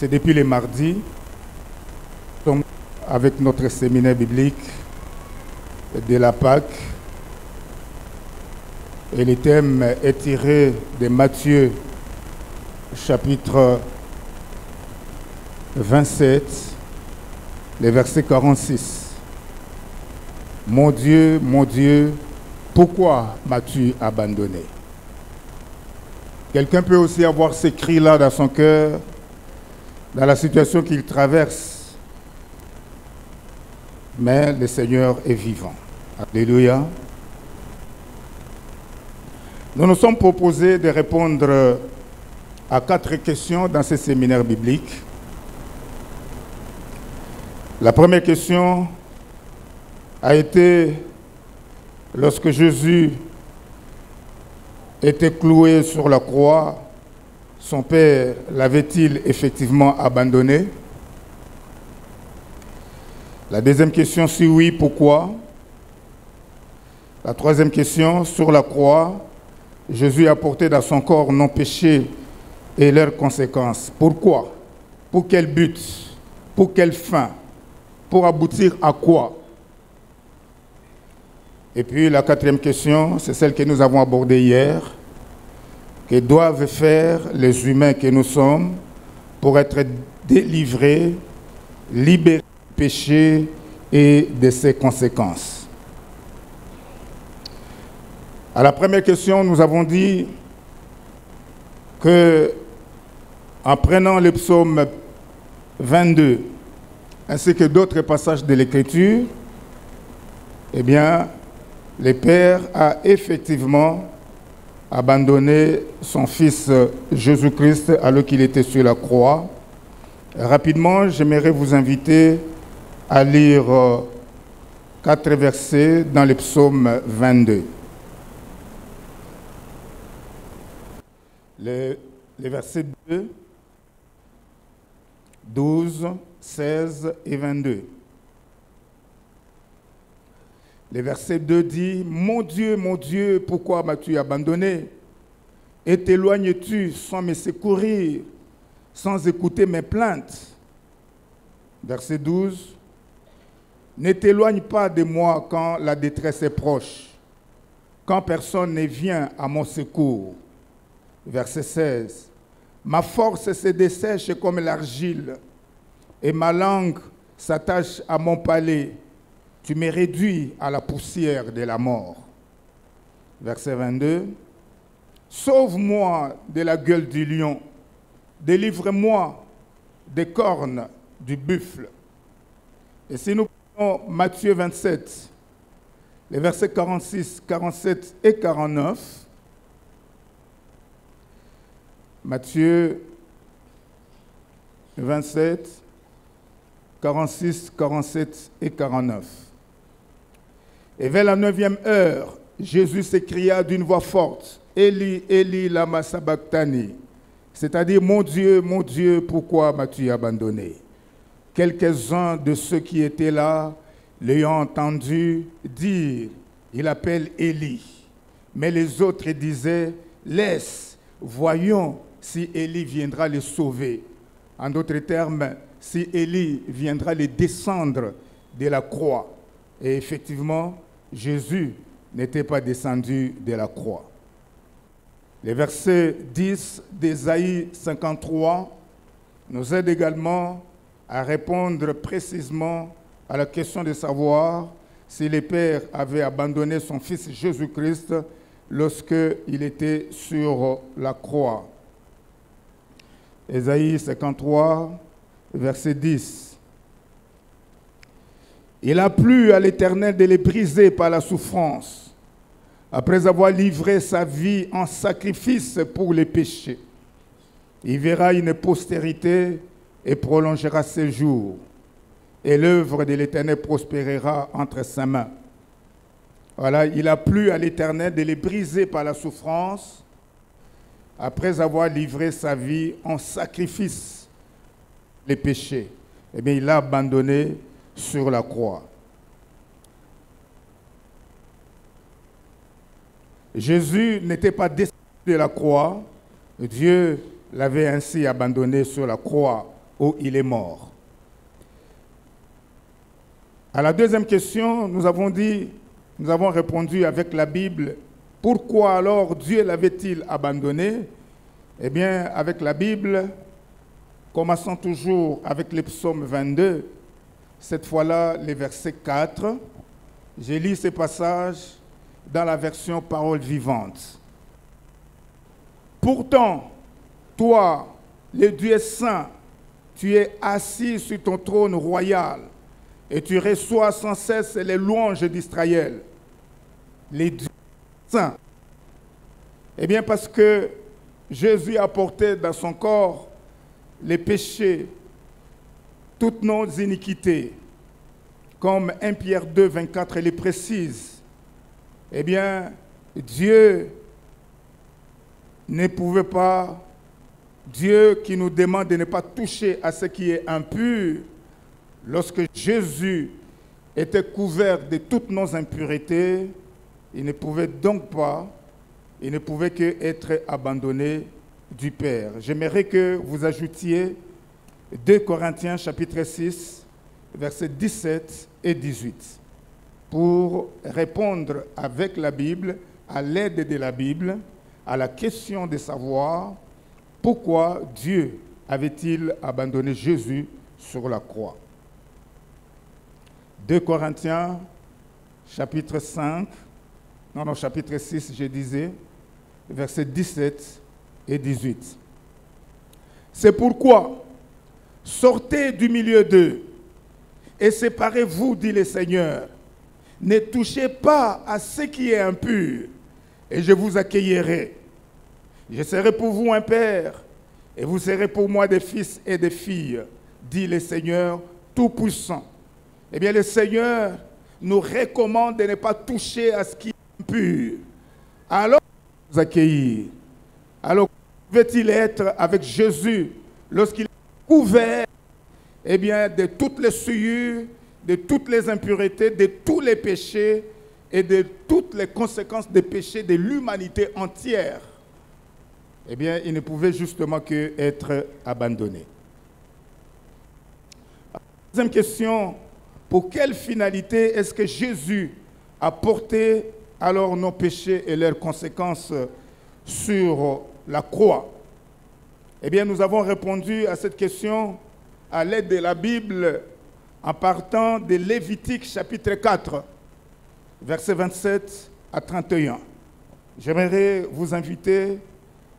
C'est depuis les mardis, nous sommes avec notre séminaire biblique de la Pâque. Et le thème est tiré de Matthieu, chapitre 27, le verset 46. Mon Dieu, pourquoi m'as-tu abandonné? Quelqu'un peut aussi avoir ces cris-là dans son cœur, dans la situation qu'il traverse. Mais le Seigneur est vivant. Alléluia. Nous nous sommes proposés de répondre à 4 questions dans ce séminaire biblique. La première question a été, lorsque Jésus était cloué sur la croix, son Père l'avait-il effectivement abandonné? La deuxième question, si oui, pourquoi? La troisième question, sur la croix, Jésus a porté dans son corps nos péchés et leurs conséquences. Pourquoi? Pour quel but? Pour quelle fin? Pour aboutir à quoi? Et puis la quatrième question, c'est celle que nous avons abordée hier. Que doivent faire les humains que nous sommes pour être délivrés, libérés du péché et de ses conséquences? À la première question, nous avons dit que, en prenant le psaume 22, ainsi que d'autres passages de l'Écriture, eh bien, le Père a effectivement abandonné son Fils Jésus-Christ alors qu'il était sur la croix. Rapidement, j'aimerais vous inviter à lire 4 versets dans le psaume 22. Les versets 2, 12, 16 et 22. Le verset 2 dit, mon Dieu, pourquoi m'as-tu abandonné? Et t'éloignes-tu sans me secourir, sans écouter mes plaintes? Verset 12, ne t'éloigne pas de moi quand la détresse est proche, quand personne ne vient à mon secours. Verset 16, ma force se dessèche comme l'argile, et ma langue s'attache à mon palais. Tu me réduis à la poussière de la mort. Verset 22. Sauve-moi de la gueule du lion. Délivre-moi des cornes du buffle. Et si nous prenons Matthieu 27, les versets 46, 47 et 49, Matthieu 27, 46, 47 et 49. Et vers la 9e heure, Jésus s'écria d'une voix forte, Eli, Eli, lama sabachthani, c'est-à-dire, mon Dieu, pourquoi m'as-tu abandonné? Quelques-uns de ceux qui étaient là, l'ayant entendu dire, il appelle Eli. Mais les autres disaient, laisse, voyons si Eli viendra les sauver. En d'autres termes, si Élie viendra les descendre de la croix. Et effectivement, Jésus n'était pas descendu de la croix. Le verset 10 d'Ésaïe 53 nous aide également à répondre précisément à la question de savoir si le Père avait abandonné son Fils Jésus-Christ lorsqu'il était sur la croix. Ésaïe 53, verset 10. Il a plu à l'Éternel de les briser par la souffrance, après avoir livré sa vie en sacrifice pour les péchés. Il verra une postérité et prolongera ses jours, et l'œuvre de l'Éternel prospérera entre ses mains. Voilà, il a plu à l'Éternel de les briser par la souffrance, après avoir livré sa vie en sacrifice les péchés. Eh bien, il l'a abandonné sur la croix. Jésus n'était pas descendu de la croix. Dieu l'avait ainsi abandonné sur la croix ou il est mort. À la deuxième question, nous avons répondu avec la Bible. Pourquoi alors Dieu l'avait-il abandonné? Eh bien, avec la Bible, commençons toujours avec les psaumes 22, cette fois-là, les versets 4. J'ai lu ces passages dans la version Parole vivante. Pourtant, toi, le Dieu saint, tu es assis sur ton trône royal et tu reçois sans cesse les louanges d'Israël, les dieux saints. Eh bien, parce que Jésus a porté dans son corps les péchés, toutes nos iniquités, comme 1 Pierre 2, 24 les précise, eh bien, Dieu ne pouvait pas, Dieu qui nous demande de ne pas toucher à ce qui est impur, lorsque Jésus était couvert de toutes nos impuretés, il ne pouvait donc pas, il ne pouvait qu'être abandonné du Père. J'aimerais que vous ajoutiez 2 Corinthiens chapitre 6, versets 17 et 18, pour répondre avec la Bible, à l'aide de la Bible, à la question de savoir pourquoi Dieu avait-il abandonné Jésus sur la croix. 2 Corinthiens chapitre 6, je disais, versets 17 et 18. C'est pourquoi, sortez du milieu d'eux et séparez-vous, dit le Seigneur. Ne touchez pas à ce qui est impur, et je vous accueillerai. Je serai pour vous un père, et vous serez pour moi des fils et des filles, dit le Seigneur Tout-Puissant. Eh bien, le Seigneur nous recommande de ne pas toucher à ce qui est impur. Alors, vous accueillir. Alors, pouvait-il être avec Jésus lorsqu'il est couvert, eh bien, de toutes les souillures, de toutes les impuretés, de tous les péchés et de toutes les conséquences des péchés de l'humanité entière? Eh bien, il ne pouvait justement qu'être abandonné. Deuxième question, pour quelle finalité est-ce que Jésus a porté alors nos péchés et leurs conséquences sur la croix? Eh bien, nous avons répondu à cette question à l'aide de la Bible en partant de Lévitique chapitre 4, versets 27 à 31. J'aimerais vous inviter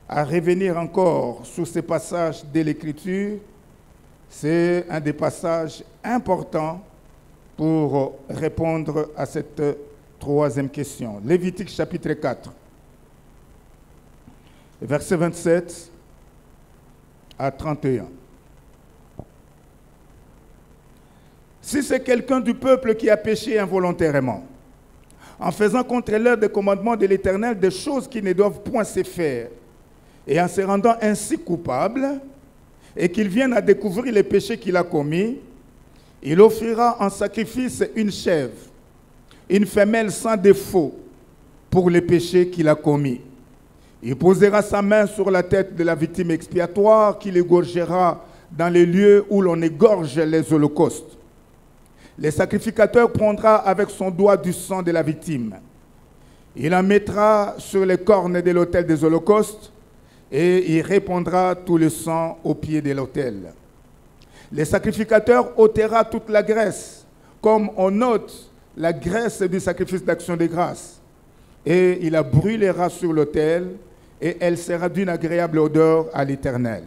à revenir encore sur ces passages de l'Écriture. C'est un des passages importants pour répondre à cette troisième question. Lévitique chapitre 4, versets 27 à 31. Si c'est quelqu'un du peuple qui a péché involontairement, en faisant contre l'heure des commandements de l'Éternel des choses qui ne doivent point se faire, et en se rendant ainsi coupable, et qu'il vienne à découvrir les péchés qu'il a commis, il offrira en sacrifice une chèvre, une femelle sans défaut, pour les péchés qu'il a commis. Il posera sa main sur la tête de la victime expiatoire qu'il égorgera dans les lieux où l'on égorge les holocaustes. Le sacrificateur prendra avec son doigt du sang de la victime. Il en mettra sur les cornes de l'autel des holocaustes et il répandra tout le sang au pied de l'autel. Le sacrificateur ôtera toute la graisse, comme on ôte la graisse du sacrifice d'action de grâce. Et il la brûlera sur l'autel, et elle sera d'une agréable odeur à l'Éternel.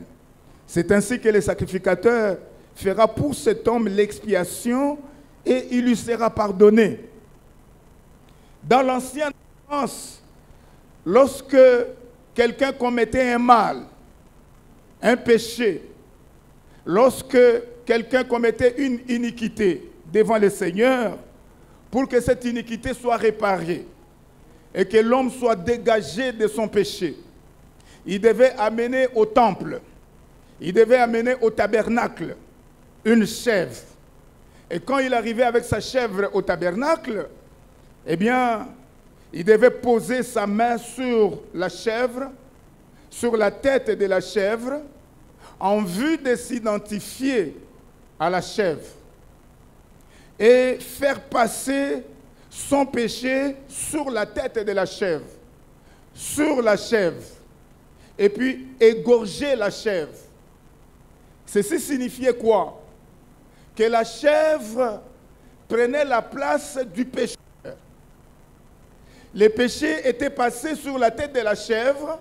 C'est ainsi que le sacrificateur fera pour cet homme l'expiation, et il lui sera pardonné. Dans l'ancienne France, lorsque quelqu'un commettait un mal, un péché, lorsque quelqu'un commettait une iniquité devant le Seigneur, pour que cette iniquité soit réparée et que l'homme soit dégagé de son péché, il devait amener au temple, il devait amener au tabernacle une chèvre. Et quand il arrivait avec sa chèvre au tabernacle, eh bien, il devait poser sa main sur la chèvre, sur la tête de la chèvre, en vue de s'identifier à la chèvre et faire passer son péché sur la tête de la chèvre, et puis égorger la chèvre. Ceci signifiait quoi? Que la chèvre prenait la place du pécheur. Les péchés étaient passés sur la tête de la chèvre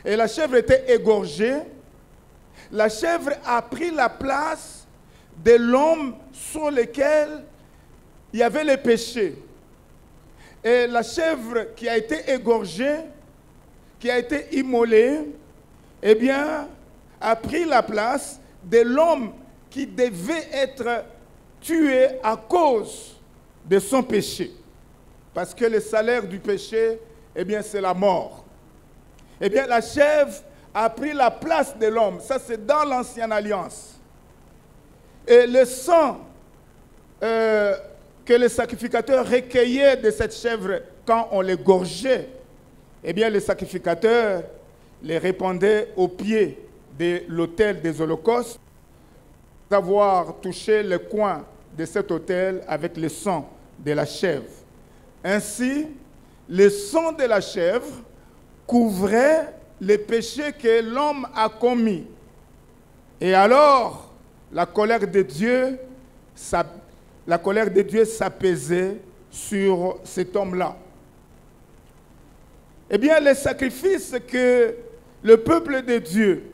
et la chèvre était égorgée. La chèvre a pris la place de l'homme sur lequel il y avait les péchés. Et la chèvre qui a été égorgée, qui a été immolée, eh bien, a pris la place de l'homme qui devait être tué à cause de son péché. Parce que le salaire du péché, eh bien, c'est la mort. Eh bien, la chèvre a pris la place de l'homme. Ça, c'est dans l'Ancienne Alliance. Et le sang que les sacrificateurs recueillaient de cette chèvre quand on l'égorgeait, eh bien, les sacrificateurs les répandaient au pied de l'autel des holocaustes, d'avoir touché le coin de cet autel avec le sang de la chèvre. Ainsi, le sang de la chèvre couvrait les péchés que l'homme a commis. Et alors, la colère de Dieu s'apaisait sur cet homme-là. Eh bien, les sacrifices que le peuple de Dieu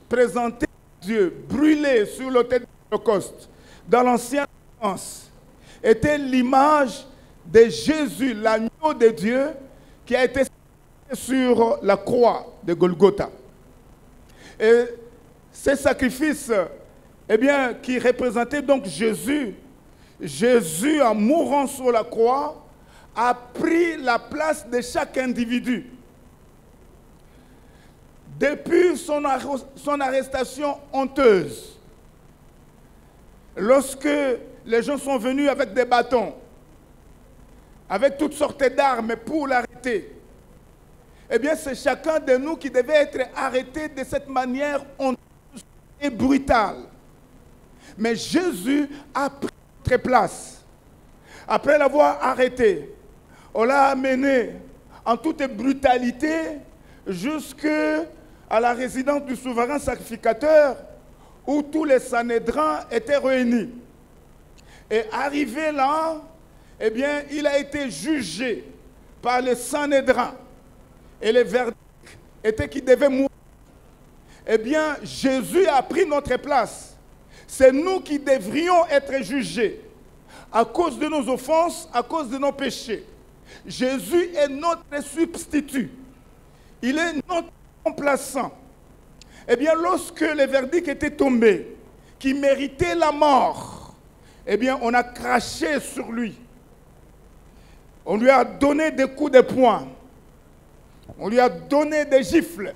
présentait à Dieu, brûlés sur l'autel de l'Holocauste, dans l'Ancienne Alliance, étaient l'image de Jésus, l'agneau de Dieu, qui a été sur la croix de Golgotha. Et ces sacrifices, eh bien, qui représentaient donc Jésus, en mourant sur la croix, a pris la place de chaque individu. Depuis son arrestation honteuse, lorsque les gens sont venus avec des bâtons, avec toutes sortes d'armes pour l'arrêter, eh bien, c'est chacun de nous qui devait être arrêté de cette manière honteuse et brutale. Mais Jésus a pris notre place. Après l'avoir arrêté, on l'a amené en toute brutalité jusqu'à la résidence du souverain sacrificateur où tous les Sanhédrins étaient réunis. Et arrivé là, eh bien, il a été jugé par les Sanhédrins. Et le verdict était qu'il devait mourir. Eh bien, Jésus a pris notre place. C'est nous qui devrions être jugés à cause de nos offenses, à cause de nos péchés. Jésus est notre substitut. Il est notre remplaçant. Eh bien, lorsque le verdict était tombé, qui méritait la mort, eh bien, on a craché sur lui. On lui a donné des coups de poing. On lui a donné des gifles.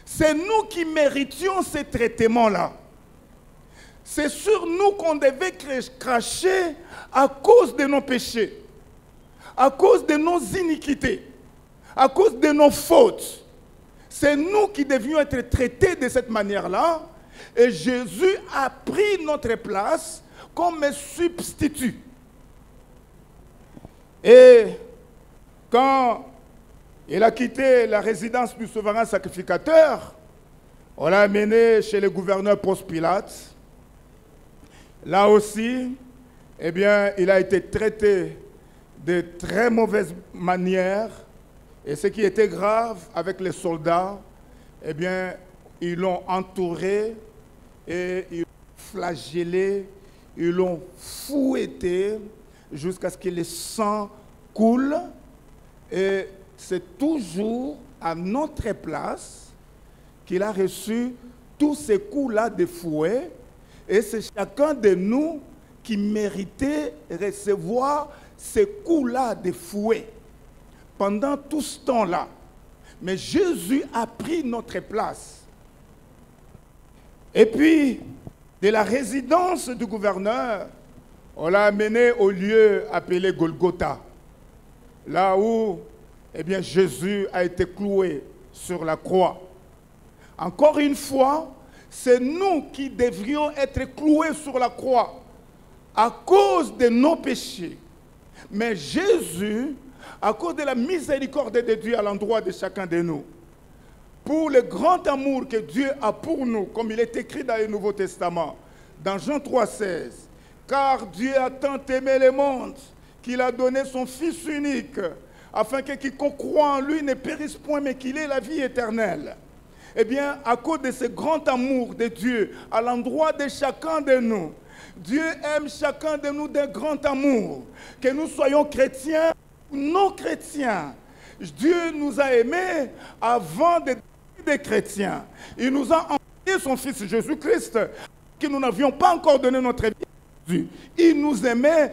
C'est nous qui méritions ces traitements-là. C'est sur nous qu'on devait cracher à cause de nos péchés, à cause de nos iniquités, à cause de nos fautes. C'est nous qui devions être traités de cette manière-là. Et Jésus a pris notre place comme substitut. Et quand il a quitté la résidence du souverain sacrificateur, on l'a amené chez le gouverneur Ponce Pilate. Là aussi, eh bien, il a été traité de très mauvaise manière. Et ce qui était grave avec les soldats, eh bien, ils l'ont entouré et ils l'ont flagellé, ils l'ont fouetté jusqu'à ce que le sang coule. Et c'est toujours à notre place qu'il a reçu tous ces coups-là de fouet. Et c'est chacun de nous qui méritait recevoir ces coups-là de fouet pendant tout ce temps-là. Mais Jésus a pris notre place. Et puis, de la résidence du gouverneur, on l'a amené au lieu appelé Golgotha, là où eh bien, Jésus a été cloué sur la croix. Encore une fois, c'est nous qui devrions être cloués sur la croix à cause de nos péchés. Mais Jésus, à cause de la miséricorde de Dieu à l'endroit de chacun de nous, pour le grand amour que Dieu a pour nous, comme il est écrit dans le Nouveau Testament, dans Jean 3,16, car Dieu a tant aimé le monde qu'il a donné son Fils unique, afin que quiconque croit en lui ne périsse point, mais qu'il ait la vie éternelle. Eh bien, à cause de ce grand amour de Dieu à l'endroit de chacun de nous, Dieu aime chacun de nous d'un grand amour. Que nous soyons chrétiens ou non chrétiens, Dieu nous a aimés avant d'être des chrétiens. Il nous a envoyé son Fils Jésus-Christ, que nous n'avions pas encore donné notre vie à Jésus. Il nous aimait,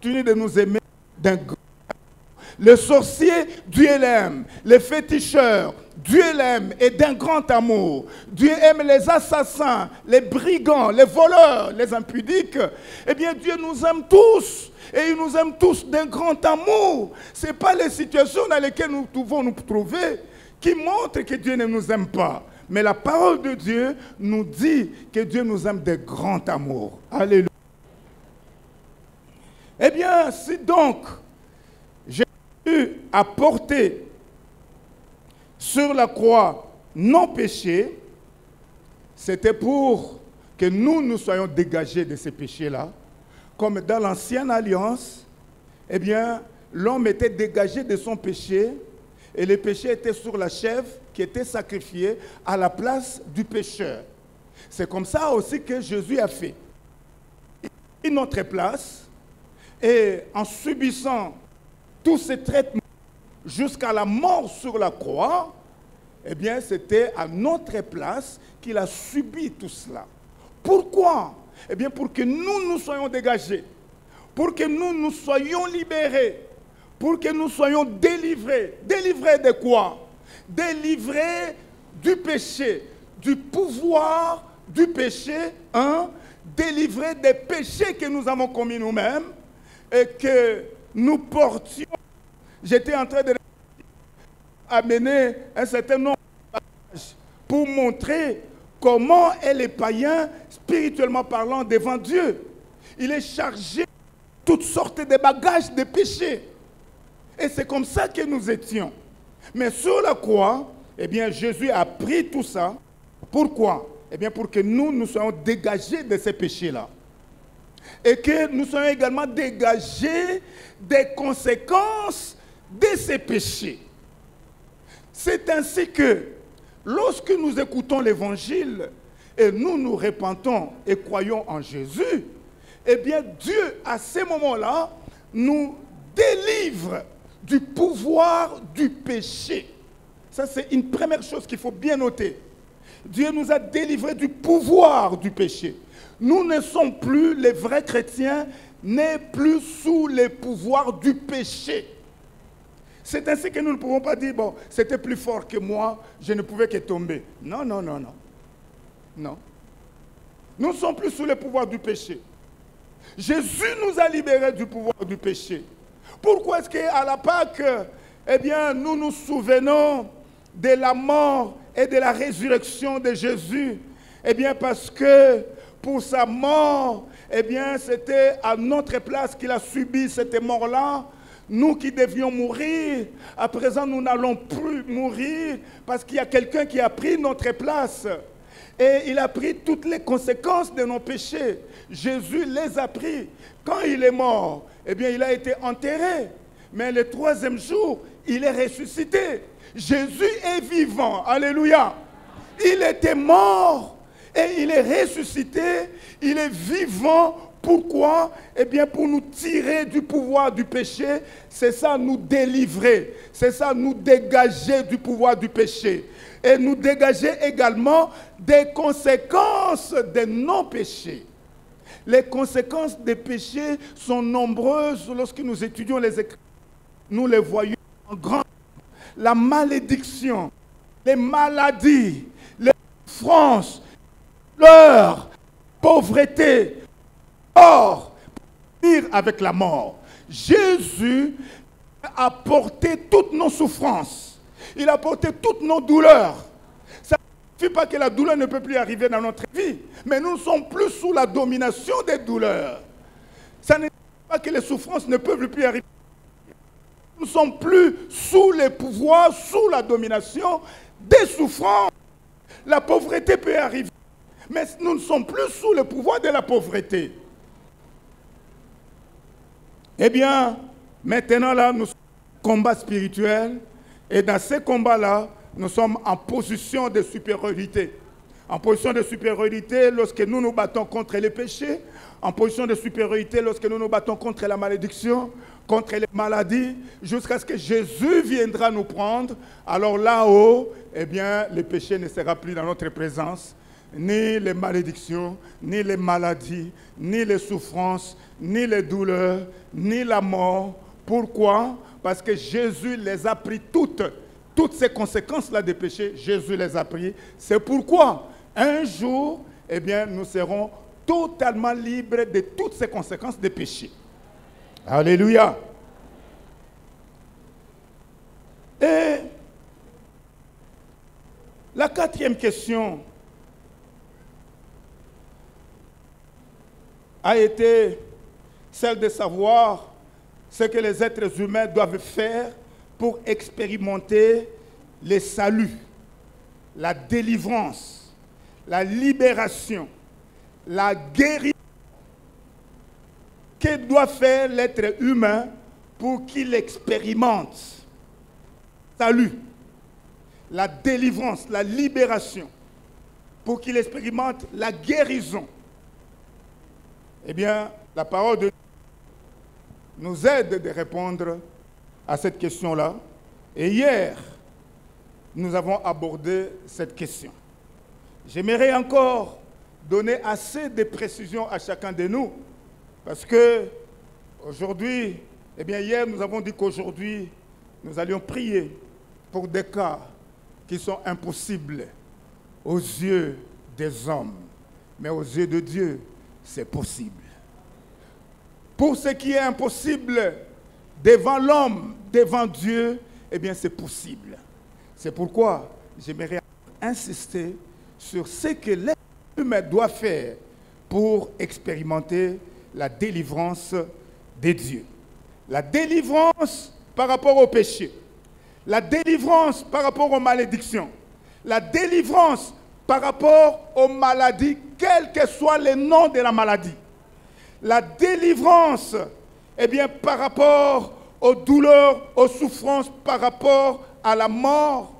continue de nous aimer d'un grand amour. Le sorcier, Dieu l'aime. Les féticheurs, Dieu l'aime et d'un grand amour. Dieu aime les assassins, les brigands, les voleurs, les impudiques. Eh bien, Dieu nous aime tous. Et il nous aime tous d'un grand amour. Ce n'est pas les situations dans lesquelles nous pouvons nous trouver qui montrent que Dieu ne nous aime pas. Mais la parole de Dieu nous dit que Dieu nous aime de grand amour. Alléluia. Eh bien, si donc Jésus a porté sur la croix nos péchés, c'était pour que nous soyons dégagés de ces péchés-là. Comme dans l'ancienne alliance, eh bien, l'homme était dégagé de son péché et le péché était sur la chèvre qui était sacrifiée à la place du pécheur. C'est comme ça aussi que Jésus a fait. Il a pris notre place et en subissant tous ces traitements jusqu'à la mort sur la croix, eh bien, c'était à notre place qu'il a subi tout cela. Pourquoi? Eh bien, pour que nous soyons dégagés, pour que nous soyons libérés, pour que nous soyons délivrés. Délivrés de quoi? Délivrés du péché, du pouvoir du péché, délivrés des péchés que nous avons commis nous-mêmes et que nous portions. J'étais en train de amener un certain nombre de passages pour montrer comment est le païen, spirituellement parlant, devant Dieu. Il est chargé de toutes sortes de bagages de péché. Et c'est comme ça que nous étions. Mais sur la croix, eh bien, Jésus a pris tout ça. Pourquoi? Eh bien, pour que nous soyons dégagés de ces péchés-là. Et que nous soyons également dégagés des conséquences de ces péchés. C'est ainsi que, lorsque nous écoutons l'Évangile et nous nous repentons et croyons en Jésus, eh bien Dieu, à ces moments-là, nous délivre du pouvoir du péché. Ça, c'est une première chose qu'il faut bien noter. Dieu nous a délivrés du pouvoir du péché. Nous ne sommes plus, les vrais chrétiens, n'est plus sous le pouvoir du péché. C'est ainsi que nous ne pouvons pas dire, bon, c'était plus fort que moi, je ne pouvais que tomber. Non, non, non, non. Non. Nous ne sommes plus sous le pouvoir du péché. Jésus nous a libérés du pouvoir du péché. Pourquoi est-ce qu'à la Pâque, eh bien, nous nous souvenons de la mort et de la résurrection de Jésus? Eh bien, parce que pour sa mort, eh bien, c'était à notre place qu'il a subi cette mort-là. Nous qui devions mourir, à présent, nous n'allons plus mourir parce qu'il y a quelqu'un qui a pris notre place. Et il a pris toutes les conséquences de nos péchés. Jésus les a pris. Quand il est mort, eh bien, il a été enterré. Mais le troisième jour, il est ressuscité. Jésus est vivant. Alléluia. Il était mort et il est ressuscité. Il est vivant. Pourquoi? Eh bien, pour nous tirer du pouvoir du péché. C'est ça, nous délivrer. C'est ça, nous dégager du pouvoir du péché. Et nous dégager également des conséquences de nos péchés. Les conséquences des péchés sont nombreuses lorsque nous étudions les Écritures. Nous les voyons en grand. La malédiction, les maladies, les souffrances, la pauvreté, or, pire avec la mort. Jésus a porté toutes nos souffrances. Il a porté toutes nos douleurs. Ça ne signifie pas que la douleur ne peut plus arriver dans notre vie, mais nous ne sommes plus sous la domination des douleurs. Ça ne signifie pas que les souffrances ne peuvent plus arriver. Nous ne sommes plus sous les pouvoirs, sous la domination des souffrances. La pauvreté peut arriver, mais nous ne sommes plus sous le pouvoir de la pauvreté. Eh bien, maintenant là, nous sommes en combat spirituel, et dans ces combats-là, nous sommes en position de supériorité. En position de supériorité lorsque nous nous battons contre les péchés, en position de supériorité lorsque nous nous battons contre la malédiction, contre les maladies, jusqu'à ce que Jésus viendra nous prendre. Alors là-haut, eh bien, le péché ne sera plus dans notre présence, ni les malédictions, ni les maladies, ni les souffrances, ni les douleurs, ni la mort. Pourquoi? Parce que Jésus les a pris toutes. Toutes ces conséquences-là des péchés, Jésus les a pris. C'est pourquoi, un jour, eh bien, nous serons totalement libres de toutes ces conséquences des péchés. Alléluia. Et la quatrième question a été celle de savoir ce que les êtres humains doivent faire pour expérimenter le salut, la délivrance, la libération, la guérison. Que doit faire l'être humain pour qu'il expérimente le salut, la délivrance, la libération, pour qu'il expérimente la guérison? Eh bien, la parole de Dieu nous aide de répondre à cette question-là. Et hier, nous avons abordé cette question. J'aimerais encore donner assez de précisions à chacun de nous, parce que aujourd'hui, eh bien hier, nous avons dit qu'aujourd'hui, nous allions prier pour des cas qui sont impossibles aux yeux des hommes, mais aux yeux de Dieu, c'est possible. Pour ce qui est impossible devant l'homme, devant Dieu, eh bien c'est possible. C'est pourquoi j'aimerais insister sur ce que l'être humain doit faire pour expérimenter la délivrance de Dieu. La délivrance par rapport au péché, la délivrance par rapport aux malédictions, la délivrance par rapport aux maladies, quel que soit le nom de la maladie. La délivrance, eh bien, par rapport aux douleurs, aux souffrances, par rapport à la mort.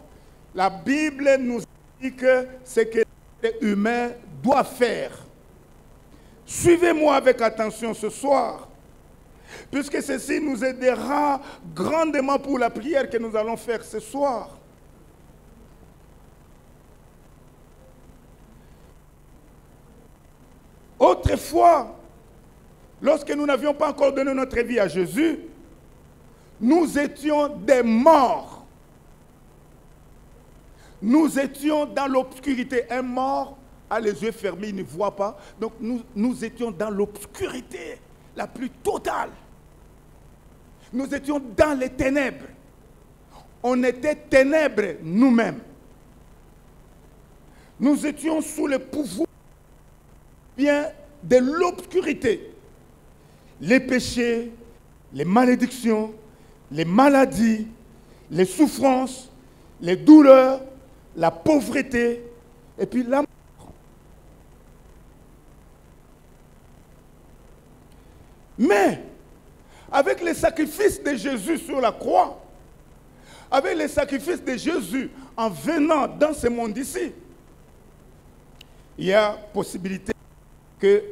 La Bible nous dit que ce que l'être humain doit faire. Suivez-moi avec attention ce soir, puisque ceci nous aidera grandement pour la prière que nous allons faire ce soir. Autrefois, lorsque nous n'avions pas encore donné notre vie à Jésus, nous étions des morts. Nous étions dans l'obscurité. Un mort a les yeux fermés, il ne voit pas. Donc nous étions dans l'obscurité la plus totale. Nous étions dans les ténèbres. On était ténèbres nous-mêmes. Nous étions sous le pouvoir bien de l'obscurité. Les péchés, les malédictions, les maladies, les souffrances, les douleurs, la pauvreté, et puis la mort. Mais, avec les sacrifices de Jésus sur la croix, avec les sacrifices de Jésus en venant dans ce monde ici, il y a possibilité que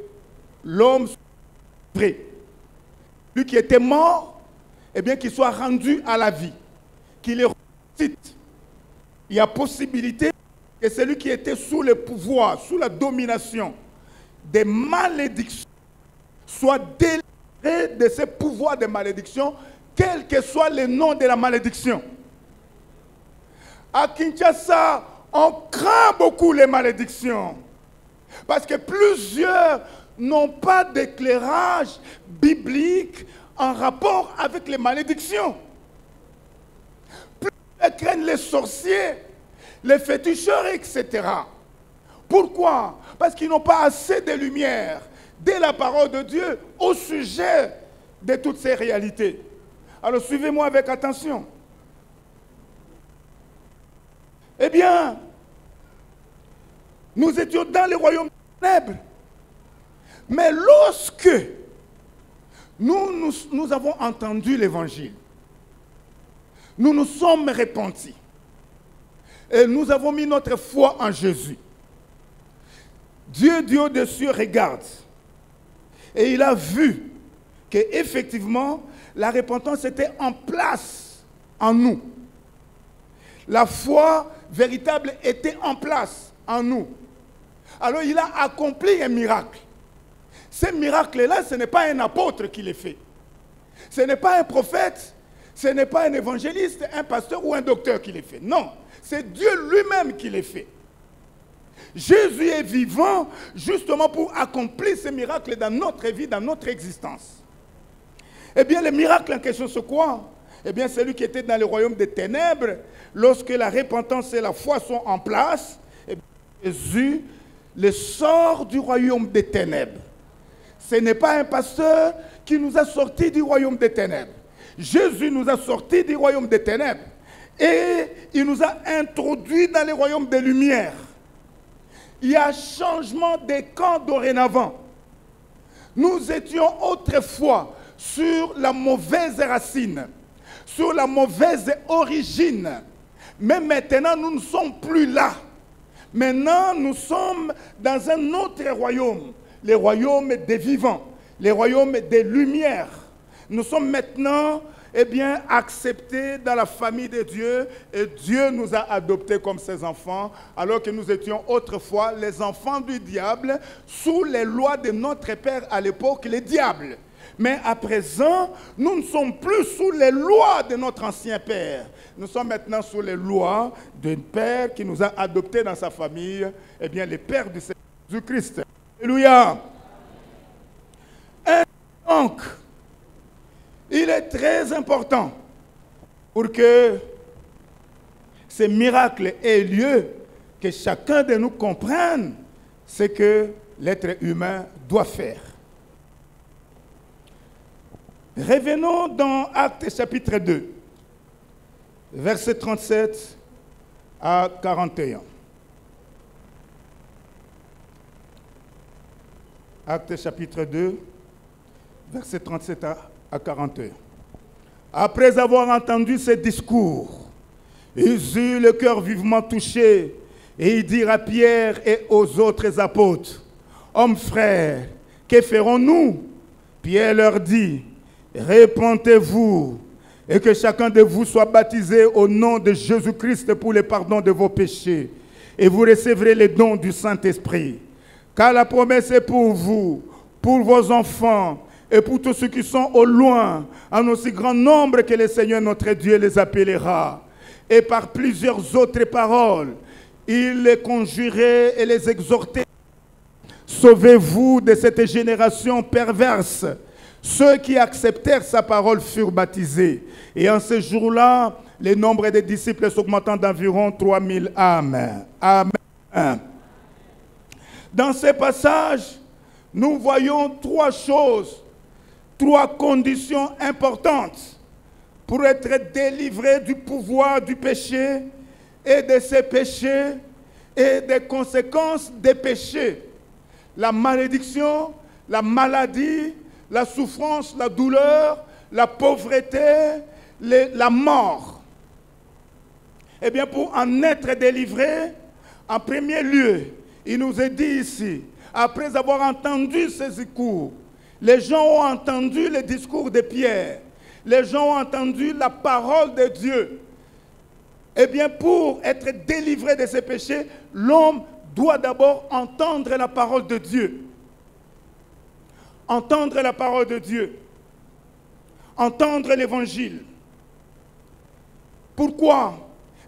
l'homme soit vrai. Lui qui était mort, eh bien qu'il soit rendu à la vie, qu'il est ressuscité. Il y a possibilité que celui qui était sous le pouvoir, sous la domination des malédictions, soit délivré de ce pouvoir de malédiction, quel que soit le nom de la malédiction. À Kinshasa, on craint beaucoup les malédictions, parce que plusieurs n'ont pas d'éclairage biblique en rapport avec les malédictions. Plus ils craignent les sorciers, les féticheurs, etc. Pourquoi? Parce qu'ils n'ont pas assez de lumière de la parole de Dieu au sujet de toutes ces réalités. Alors suivez-moi avec attention. Eh bien, nous étions dans le royaume des ténèbres. Mais lorsque nous avons entendu l'évangile, nous nous sommes repentis et nous avons mis notre foi en Jésus. Dieu du haut des cieux regarde et il a vu qu'effectivement la repentance était en place en nous. La foi véritable était en place en nous. Alors il a accompli un miracle. Ce miracle-là, ce n'est pas un apôtre qui l'a fait. Ce n'est pas un prophète, ce n'est pas un évangéliste, un pasteur ou un docteur qui l'a fait. Non, c'est Dieu lui-même qui l'a fait. Jésus est vivant justement pour accomplir ce miracle dans notre vie, dans notre existence. Eh bien, le miracle en question, c'est quoi? Eh bien, celui qui était dans le royaume des ténèbres, lorsque la repentance et la foi sont en place, eh bien, Jésus le sort du royaume des ténèbres. Ce n'est pas un pasteur qui nous a sortis du royaume des ténèbres. Jésus nous a sortis du royaume des ténèbres et il nous a introduits dans le royaume des lumières. Il y a changement des camps dorénavant. Nous étions autrefois sur la mauvaise racine, sur la mauvaise origine. Mais maintenant, nous ne sommes plus là. Maintenant, nous sommes dans un autre royaume, le royaume des vivants, le royaume des lumières. Nous sommes maintenant, eh bien, acceptés dans la famille de Dieu et Dieu nous a adoptés comme ses enfants, alors que nous étions autrefois les enfants du diable sous les lois de notre père à l'époque, les diables. Mais à présent, nous ne sommes plus sous les lois de notre ancien père. Nous sommes maintenant sous les lois d'un père qui nous a adoptés dans sa famille, eh bien, le père du Seigneur Jésus-Christ. Alléluia. Et donc, il est très important pour que ce miracle ait lieu, que chacun de nous comprenne ce que l'être humain doit faire. Revenons dans Actes chapitre 2, versets 37 à 41. Actes chapitre 2, versets 37 à 41. Après avoir entendu ces discours, ils eurent le cœur vivement touché et ils dirent à Pierre et aux autres apôtres, « Hommes frères, que ferons-nous » Pierre leur dit, « Repentez-vous et que chacun de vous soit baptisé au nom de Jésus-Christ pour le pardon de vos péchés et vous recevrez les dons du Saint-Esprit. Car la promesse est pour vous, pour vos enfants et pour tous ceux qui sont au loin, en aussi grand nombre que le Seigneur notre Dieu les appellera. » Et par plusieurs autres paroles, il les conjurait et les exhortait. « Sauvez-vous de cette génération perverse. » Ceux qui acceptèrent sa parole furent baptisés. Et en ce jour-là, le nombre des disciples s'augmentant d'environ 3000 âmes. Amen. Dans ce passage, nous voyons trois choses, trois conditions importantes pour être délivré du pouvoir du péché et de ses péchés et des conséquences des péchés. La malédiction, la maladie, la souffrance, la douleur, la pauvreté, la mort. Eh bien, pour en être délivré, en premier lieu, il nous est dit ici, après avoir entendu ces discours, les gens ont entendu le discours de Pierre, les gens ont entendu la parole de Dieu. Eh bien, pour être délivré de ses péchés, l'homme doit d'abord entendre la parole de Dieu. Entendre la parole de Dieu. Entendre l'évangile. Pourquoi?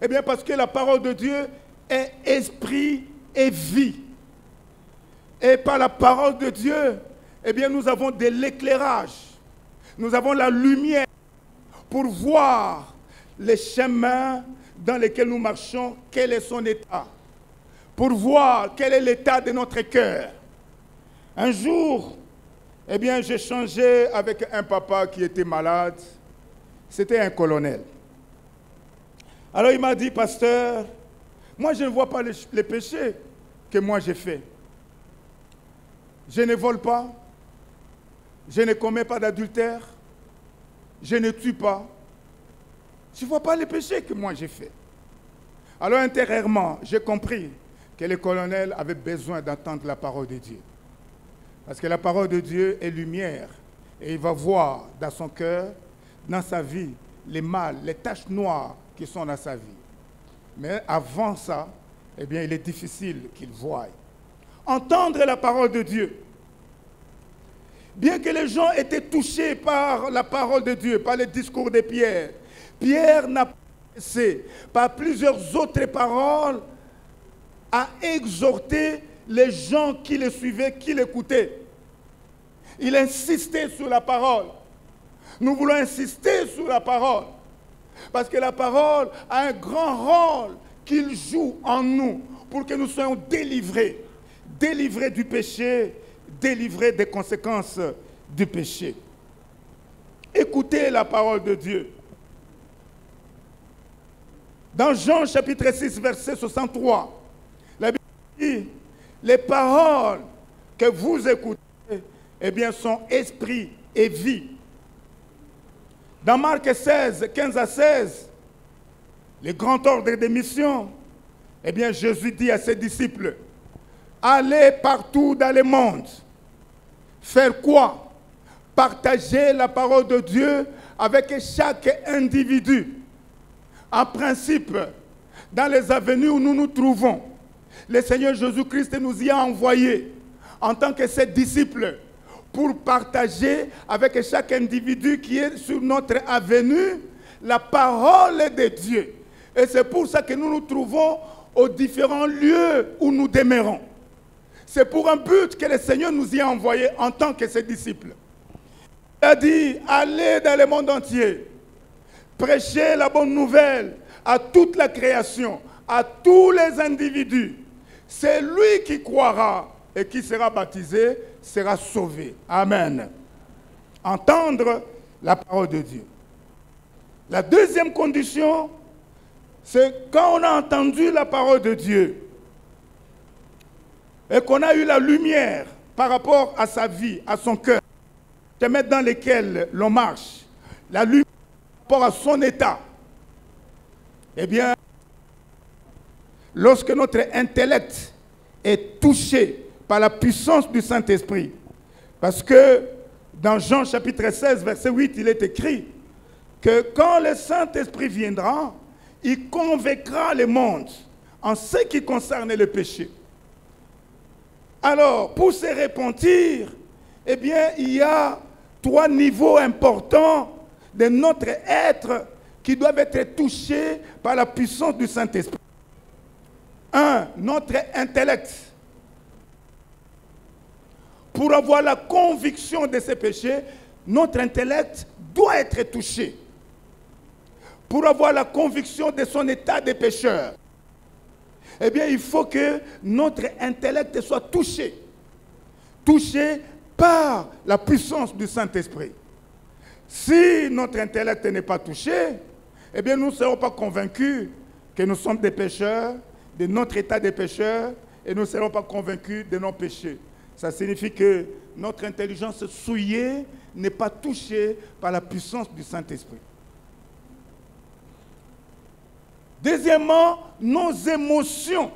Eh bien, parce que la parole de Dieu est esprit et vie. Et par la parole de Dieu, eh bien, nous avons de l'éclairage. Nous avons la lumière pour voir les chemins dans lequel nous marchons, quel est son état, pour voir quel est l'état de notre cœur. Un jour, eh bien, j'ai changé avec un papa qui était malade. C'était un colonel. Alors il m'a dit, pasteur, moi je ne vois pas les péchés que moi j'ai faits. Je ne vole pas, je ne commets pas d'adultère, je ne tue pas. Je ne vois pas les péchés que moi j'ai faits. Alors intérieurement, j'ai compris que le colonel avait besoin d'entendre la parole de Dieu. Parce que la parole de Dieu est lumière. Et il va voir dans son cœur, dans sa vie, les mal, les taches noires qui sont dans sa vie. Mais avant ça, eh bien, il est difficile qu'il voie. Entendre la parole de Dieu. Bien que les gens étaient touchés par la parole de Dieu, par le discours de Pierre, Pierre n'a pas cessé, par plusieurs autres paroles, à exhorter les gens qui le suivaient, qui l'écoutaient. Il insistait sur la parole. Nous voulons insister sur la parole. Parce que la parole a un grand rôle qu'il joue en nous pour que nous soyons délivrés. Délivrés du péché, délivrés des conséquences du péché. Écoutez la parole de Dieu. Dans Jean chapitre 6, verset 63, la Bible dit, les paroles que vous écoutez, eh bien, sont esprit et vie. Dans Marc 16, 15 à 16, le grand ordre de mission, eh bien, Jésus dit à ses disciples, allez partout dans le monde. Faire quoi? Partager la parole de Dieu avec chaque individu. En principe, dans les avenues où nous nous trouvons, le Seigneur Jésus-Christ nous y a envoyés en tant que ses disciples pour partager avec chaque individu qui est sur notre avenue la parole de Dieu. Et c'est pour ça que nous nous trouvons aux différents lieux où nous demeurons. C'est pour un but que le Seigneur nous y a envoyés en tant que ses disciples. Il a dit, allez dans le monde entier, prêchez la bonne nouvelle à toute la création, à tous les individus. C'est lui qui croira et qui sera baptisé, sera sauvé. Amen. Entendre la parole de Dieu. La deuxième condition, c'est quand on a entendu la parole de Dieu et qu'on a eu la lumière par rapport à sa vie, à son cœur, dans lequel l'on marche, la lumière par rapport à son état, eh bien, lorsque notre intellect est touché par la puissance du Saint-Esprit, parce que dans Jean chapitre 16, verset 8, il est écrit que quand le Saint-Esprit viendra, il convaincra le monde en ce qui concerne le péché. Alors, pour se repentir, eh bien, il y a 3 niveaux importants de notre être qui doivent être touchés par la puissance du Saint-Esprit. 1, notre intellect. Pour avoir la conviction de ces péchés, notre intellect doit être touché. Pour avoir la conviction de son état de pécheur, eh bien, il faut que notre intellect soit touché. Touché par la puissance du Saint-Esprit. Si notre intellect n'est pas touché, eh bien, nous ne serons pas convaincus que nous sommes des pécheurs, de notre état de pécheur, et nous ne serons pas convaincus de nos péchés. Ça signifie que notre intelligence souillée n'est pas touchée par la puissance du Saint-Esprit. Deuxièmement, nos émotions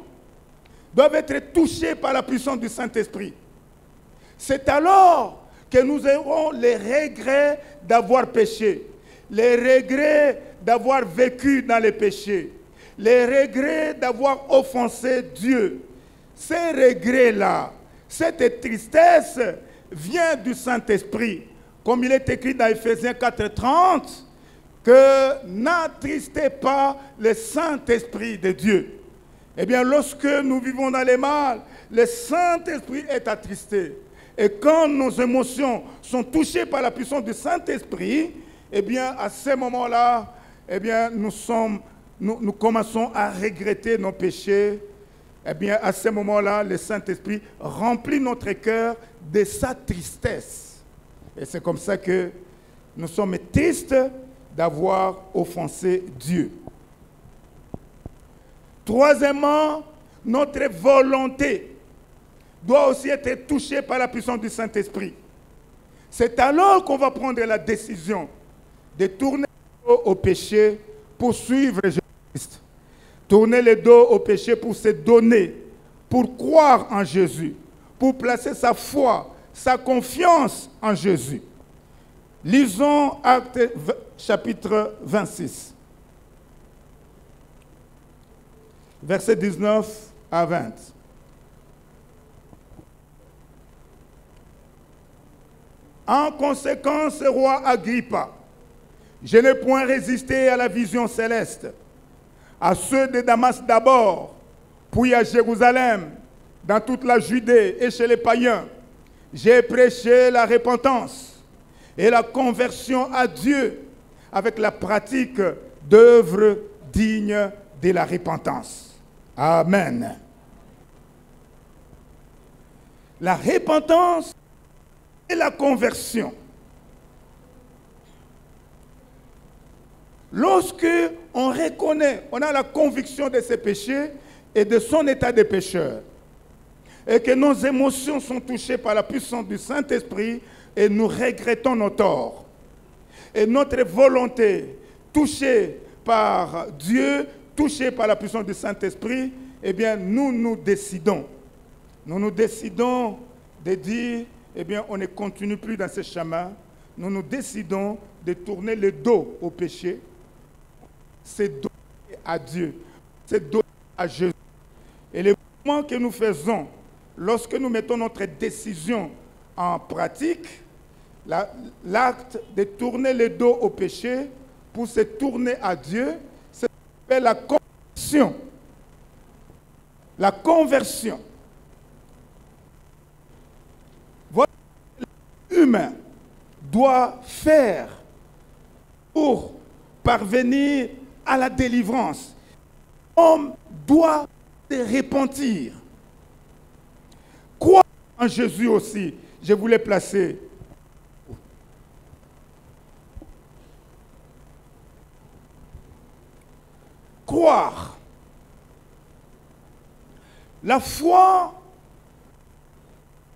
doivent être touchées par la puissance du Saint-Esprit. C'est alors que nous aurons les regrets d'avoir péché, les regrets d'avoir vécu dans les péchés, les regrets d'avoir offensé Dieu. Ces regrets-là, cette tristesse vient du Saint-Esprit. Comme il est écrit dans Ephésiens 4:30, que n'attristez pas le Saint-Esprit de Dieu. Eh bien, lorsque nous vivons dans les mal, le Saint-Esprit est attristé. Et quand nos émotions sont touchées par la puissance du Saint-Esprit, eh bien, à ce moment-là, eh bien, nous nous commençons à regretter nos péchés, eh bien, à ce moment-là, le Saint-Esprit remplit notre cœur de sa tristesse. Et c'est comme ça que nous sommes tristes d'avoir offensé Dieu. Troisièmement, notre volonté doit aussi être touchée par la puissance du Saint-Esprit. C'est alors qu'on va prendre la décision de tourner le dos au péché pour suivre Jésus-Christ. Tourner le dos au péché pour se donner, pour croire en Jésus, pour placer sa foi, sa confiance en Jésus. Lisons Actes chapitre 26, versets 19 à 20. En conséquence, roi Agrippa, je n'ai point résisté à la vision céleste, à ceux de Damas d'abord, puis à Jérusalem, dans toute la Judée et chez les païens. J'ai prêché la repentance et la conversion à Dieu avec la pratique d'œuvres dignes de la repentance. Amen. La repentance et la conversion. Lorsque on reconnaît, on a la conviction de ses péchés et de son état de pécheur, et que nos émotions sont touchées par la puissance du Saint-Esprit et nous regrettons nos torts, et notre volonté touchée par Dieu, touchée par la puissance du Saint-Esprit, eh bien nous décidons de dire, eh bien on ne continue plus dans ce chemin, nous décidons de tourner le dos au péché, c'est donner à Dieu, c'est donner à Jésus. Et le mouvement que nous faisons, lorsque nous mettons notre décision en pratique, l'acte de tourner le dos au péché pour se tourner à Dieu, c'est la conversion. La conversion. Voilà ce que l'humain doit faire pour parvenir à la délivrance. L'homme doit se repentir. Croire en Jésus aussi. Je voulais placer. Croire. La foi,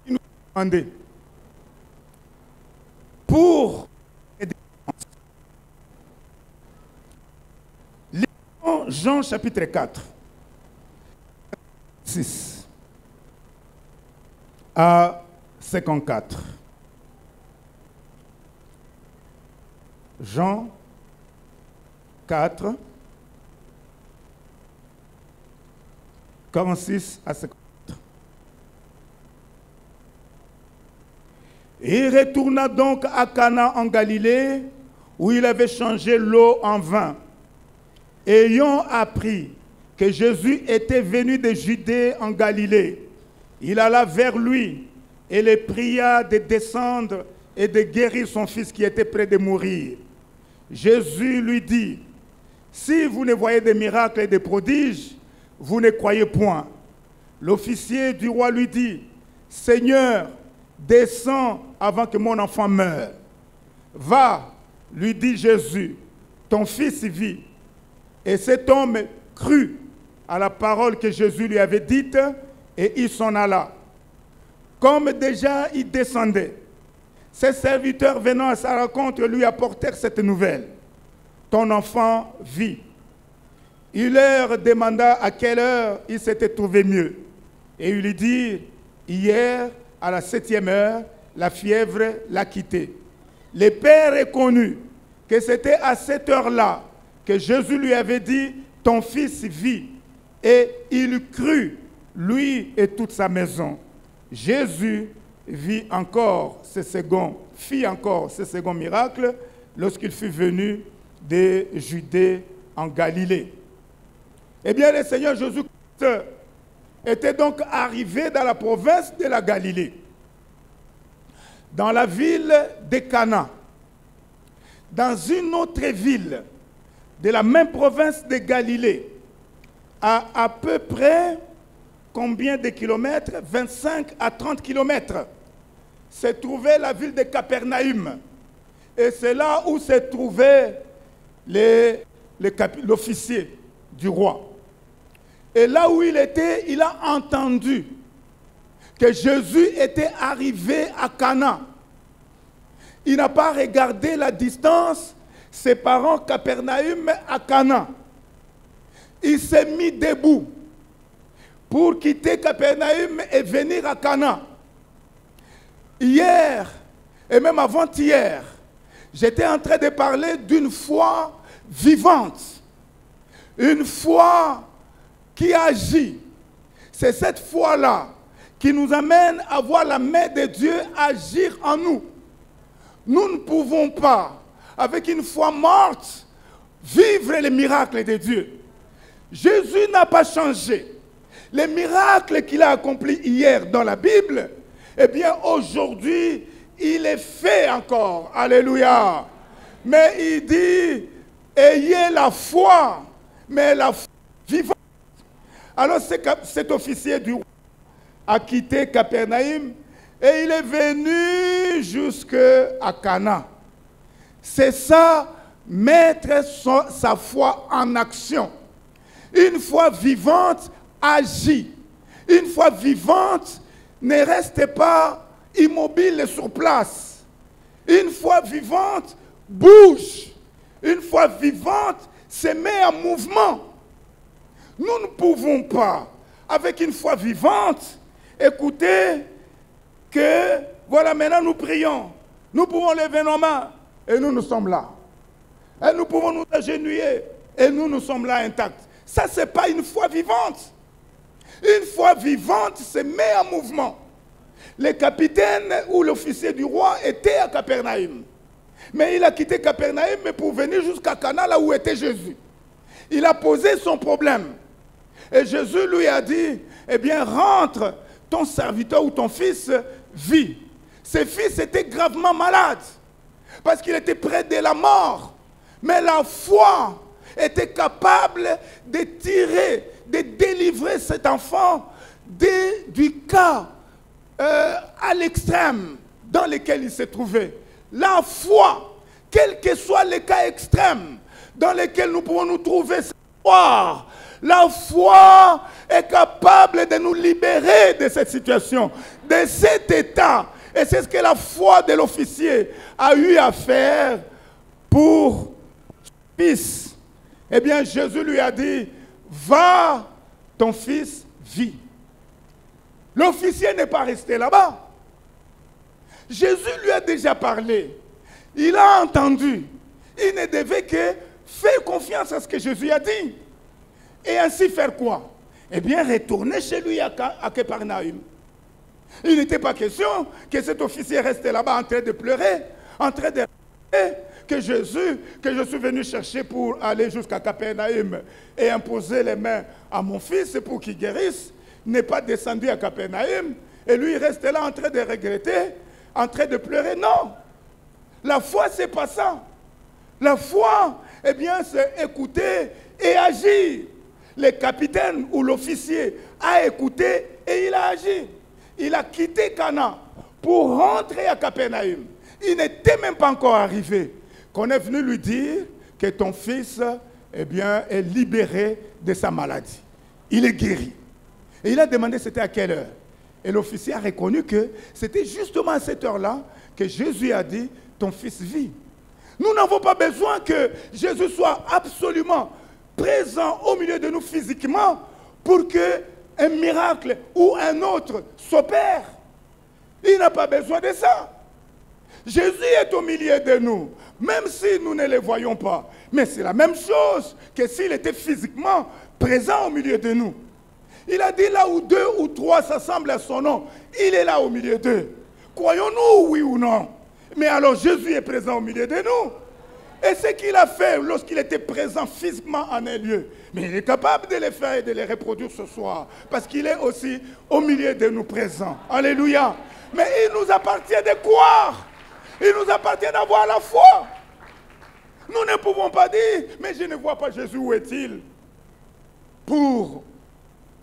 il nous demande pour Jean chapitre 4, 6 à 54. Jean 4, 46 à 54. Il retourna donc à Cana en Galilée, où il avait changé l'eau en vin. Ayant appris que Jésus était venu de Judée en Galilée, il alla vers lui et le pria de descendre et de guérir son fils qui était près de mourir. Jésus lui dit, « Si vous ne voyez des miracles et des prodiges, vous ne croyez point. » L'officier du roi lui dit, « Seigneur, descends avant que mon enfant meure. » « Va, lui dit Jésus, ton fils vit. » Et cet homme crut à la parole que Jésus lui avait dite et il s'en alla. Comme déjà il descendait, ses serviteurs venant à sa rencontre lui apportèrent cette nouvelle. Ton enfant vit. Il leur demanda à quelle heure il s'était trouvé mieux. Et il lui dit, hier, à la 7e heure, la fièvre l'a quitté. Le père reconnut que c'était à cette heure-là que Jésus lui avait dit, ton fils vit. Et il crut, lui et toute sa maison. Jésus fit encore ce second miracle lorsqu'il fut venu de Judée en Galilée. Eh bien, le Seigneur Jésus-Christ était donc arrivé dans la province de la Galilée, dans la ville de Cana. Dans une autre ville, de la même province de Galilée, à peu près combien de kilomètres? 25 à 30 kilomètres, se trouvait la ville de Capernaüm. Et c'est là où se trouvait l'officier du roi. Et là où il était, il a entendu que Jésus était arrivé à Cana. Il n'a pas regardé la distance séparant Capernaüm à Cana. Il s'est mis debout pour quitter Capernaüm et venir à Cana. Hier, et même avant-hier, j'étais en train de parler d'une foi vivante. Une foi qui agit. C'est cette foi-là qui nous amène à voir la main de Dieu agir en nous. Nous ne pouvons pas, avec une foi morte, vivre les miracles de Dieu. Jésus n'a pas changé. Les miracles qu'il a accomplis hier dans la Bible, eh bien aujourd'hui, il est fait encore. Alléluia. Mais il dit, ayez la foi, mais la foi vivante. Alors cet officier du roi a quitté Capernaüm et il est venu jusqu'à Cana. C'est ça, mettre sa foi en action. Une foi vivante agit. Une foi vivante ne reste pas immobile sur place. Une foi vivante bouge. Une foi vivante se met en mouvement. Nous ne pouvons pas, avec une foi vivante, écouter que, voilà, maintenant nous prions. Nous pouvons lever nos mains et nous sommes là. Et nous pouvons nous agenouiller et nous sommes là intacts. Ça, ce n'est pas une foi vivante. Une foi vivante se met en mouvement. Le capitaine ou l'officier du roi était à Capernaüm. Mais il a quitté Capernaüm pour venir jusqu'à Cana, là où était Jésus. Il a posé son problème. Et Jésus lui a dit, eh bien, rentre, ton serviteur ou ton fils vit. Ce fils était gravement malade, parce qu'il était près de la mort. Mais la foi était capable de tirer, de délivrer cet enfant du cas à l'extrême dans lequel il se trouvait. La foi, quel que soit le cas extrême dans lequel nous pouvons nous trouver ce soir, la foi est capable de nous libérer de cette situation, de cet état. Et c'est ce que la foi de l'officier a eu à faire pour son fils. Eh bien, Jésus lui a dit, va, ton fils vit. L'officier n'est pas resté là-bas. Jésus lui a déjà parlé. Il a entendu. Il ne devait que faire confiance à ce que Jésus a dit. Et ainsi faire quoi? Eh bien, retourner chez lui à Capernaüm. Il n'était pas question que cet officier reste là-bas en train de pleurer, en train de rêver que Jésus, que je suis venu chercher pour aller jusqu'à Capernaüm et imposer les mains à mon fils pour qu'il guérisse, n'est pas descendu à Capernaüm. Et lui, il reste là en train de regretter, en train de pleurer. Non! La foi, c'est pas ça. La foi, eh bien, c'est écouter et agir. Le capitaine ou l'officier a écouté et il a agi. Il a quitté Cana pour rentrer à Capernaüm. Il n'était même pas encore arrivé qu'on est venu lui dire que ton fils, eh bien, est libéré de sa maladie. Il est guéri. Et il a demandé c'était à quelle heure. Et l'officier a reconnu que c'était justement à cette heure-là que Jésus a dit, ton fils vit. Nous n'avons pas besoin que Jésus soit absolument présent au milieu de nous physiquement pour qu'un miracle ou un autre s'opère. Il n'a pas besoin de ça. Jésus est au milieu de nous, même si nous ne le voyons pas. Mais c'est la même chose que s'il était physiquement présent au milieu de nous. Il a dit là où 2 ou 3 s'assemblent à son nom, il est là au milieu d'eux. Croyons-nous, oui ou non? Mais alors Jésus est présent au milieu de nous. Et ce qu'il a fait lorsqu'il était présent physiquement en un lieu, mais il est capable de les faire et de les reproduire ce soir, parce qu'il est aussi au milieu de nous présents. Alléluia. Mais il nous appartient de croire. Il nous appartient d'avoir la foi. Nous ne pouvons pas dire, mais je ne vois pas Jésus, où est-il?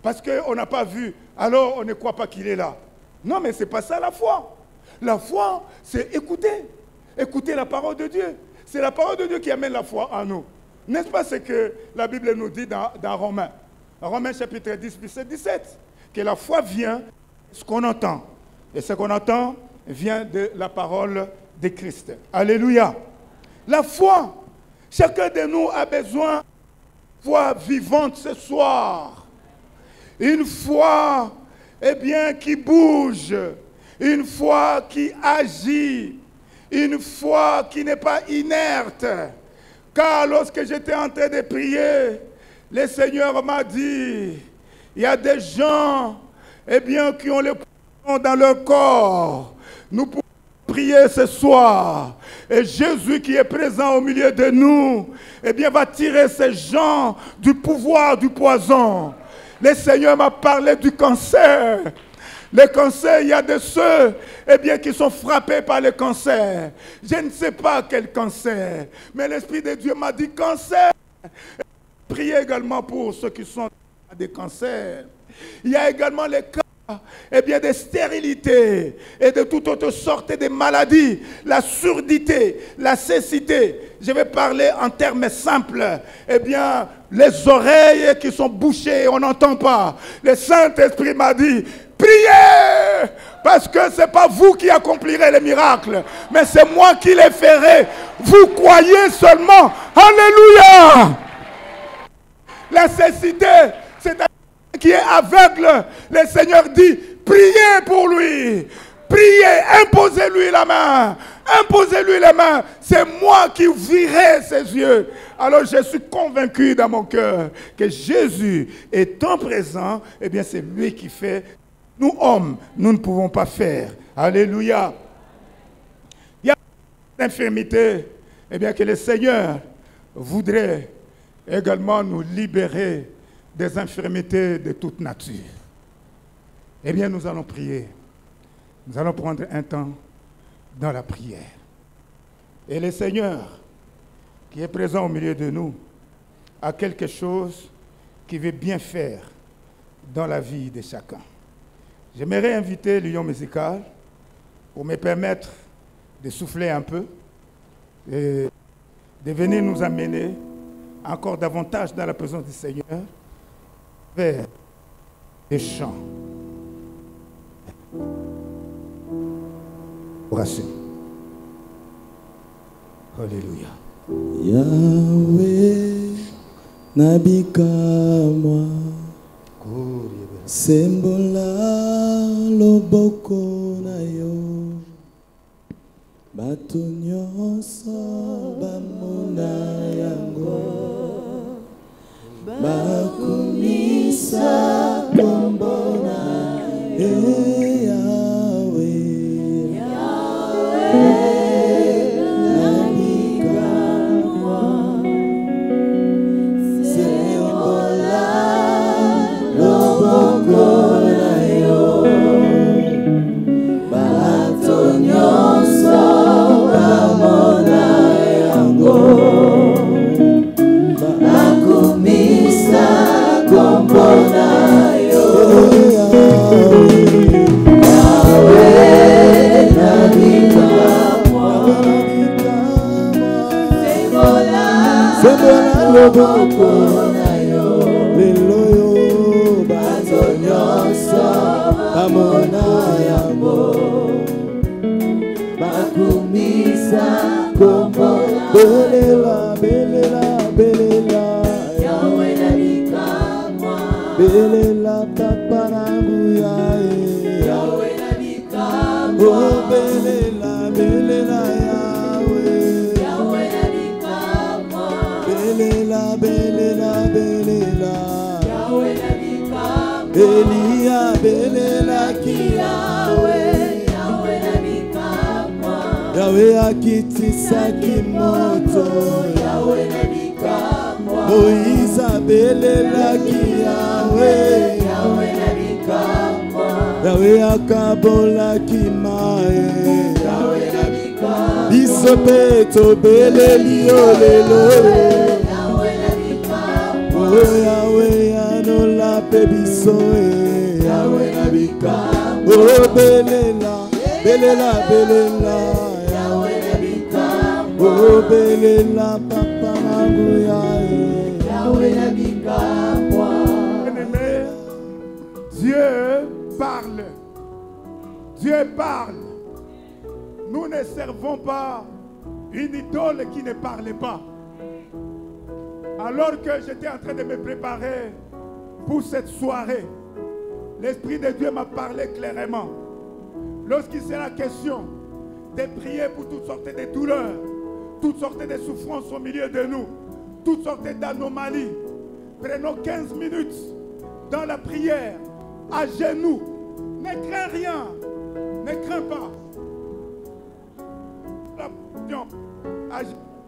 Parce qu'on n'a pas vu, alors on ne croit pas qu'il est là. Non, mais ce n'est pas ça la foi. La foi, c'est écouter. Écouter la parole de Dieu. C'est la parole de Dieu qui amène la foi en nous. N'est-ce pas ce que la Bible nous dit dans Romains? Romains chapitre 10, verset 17. Que la foi vient de ce qu'on entend. Et ce qu'on entend vient de la parole de Christ. Alléluia. La foi. Chacun de nous a besoin de foi vivante ce soir. Une foi, eh bien, qui bouge. Une foi qui agit. Une foi qui n'est pas inerte. Car lorsque j'étais en train de prier, le Seigneur m'a dit, il y a des gens, eh bien, qui ont le poison dans leur corps. Nous pouvons prier ce soir. Et Jésus qui est présent au milieu de nous, eh bien, va tirer ces gens du pouvoir du poison. Le Seigneur m'a parlé du cancer. Le cancer, il y a de ceux, eh bien, qui sont frappés par le cancer. Je ne sais pas quel cancer, mais l'Esprit de Dieu m'a dit cancer. Priez également pour ceux qui sont des cancers. Il y a également les cas, eh bien, de stérilité et de toute autre sorte de maladies, la surdité, la cécité. Je vais parler en termes simples. Eh bien, les oreilles qui sont bouchées, on n'entend pas. Le Saint-Esprit m'a dit, priez, parce que ce n'est pas vous qui accomplirez les miracles, mais c'est moi qui les ferai. Vous croyez seulement. Alléluia. La cécité, c'est qui est aveugle. Le Seigneur dit, priez pour lui. Priez, imposez-lui la main. Imposez-lui les mains. C'est moi qui virerai ses yeux. Alors je suis convaincu dans mon cœur que Jésus étant présent, eh bien c'est lui qui fait. Nous hommes, nous ne pouvons pas faire. Alléluia. Il y a une infirmité, eh bien que le Seigneur voudrait également nous libérer des infirmités de toute nature. Eh bien, nous allons prier. Nous allons prendre un temps dans la prière. Et le Seigneur, qui est présent au milieu de nous, a quelque chose qu'il veut bien faire dans la vie de chacun. J'aimerais inviter l'union musicale pour me permettre de souffler un peu et de venir nous amener encore davantage dans la présence du Seigneur vers les chants. Oration. Alléluia. Yahweh, Nabikamwa, Sembola loboko na yo, bato nyonso bamona yango, bakumisa kombo na Yahweh, Yahweh, Nabikamwa, Sembola loboko na yo, bato nyonso bamona yango, bakumisa kombo na yo, Yahweh, Nabikamwa, Sembola loboko na yo, lelo yo bato nyonso bamona yango, bakumisa kombo na belela, belela, belela, Yahweh Nabikamwa, belela papa nangu yae, Yahweh Nabikamwa, oh belela, belela Yahweh, Yahweh Nabikamwa, belela, belela, belela, Yahweh Nabikamwa, Elia belela ki Yahweh, Yahweh Nabikamwa, Yahweh akitisaki moto, Yahweh Nabikamwa, Moïse belelaki Yahweh, Yahweh Nabikamwa, Yahweh akabolaki mae, Yahweh Nabikamwa, biso pe tobeleli yo lelo oh Yahweh anola pe biso Yahweh na bikambo oh belela belela belela Yahweh na bikambo oh belela papa nangu Yahweh na bikambo. Bien-aimé, Dieu parle. Dieu parle. Nous ne servons pas une idole qui ne parlait pas. Alors que j'étais en train de me préparer pour cette soirée, l'Esprit de Dieu m'a parlé clairement. Lorsqu'il sera question de prier pour toutes sortes de douleurs, toutes sortes de souffrances au milieu de nous, toutes sortes d'anomalies, prenons 15 minutes dans la prière, à genoux. Ne crains rien, ne crains pas.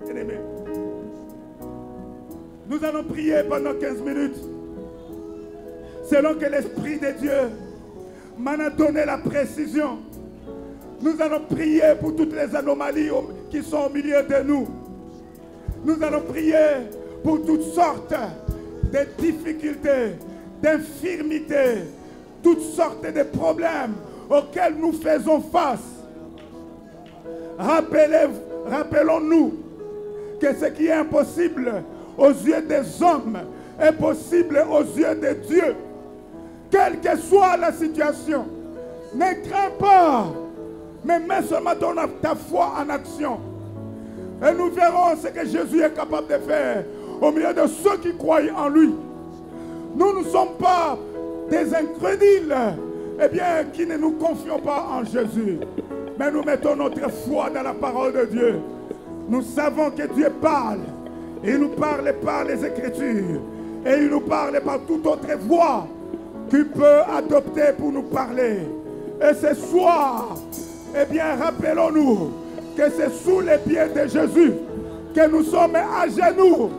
Bien-aimé. Nous allons prier pendant 15 minutes. Selon que l'Esprit de Dieu m'en a donné la précision. Nous allons prier pour toutes les anomalies qui sont au milieu de nous. Nous allons prier pour toutes sortes de difficultés, d'infirmités, toutes sortes de problèmes auxquels nous faisons face. Rappelons-nous que ce qui est impossible aux yeux des hommes est possible aux yeux de Dieu. Quelle que soit la situation, ne crains pas, mais mets seulement ta foi en action. Et nous verrons ce que Jésus est capable de faire au milieu de ceux qui croient en lui. Nous ne sommes pas des incrédules, eh bien, qui ne nous confions pas en Jésus. Mais nous mettons notre foi dans la parole de Dieu. Nous savons que Dieu parle. Il nous parle par les Écritures. Et il nous parle par toute autre voix qu'il peut adopter pour nous parler. Et ce soir, eh bien, rappelons-nous que c'est sous les pieds de Jésus que nous sommes à genoux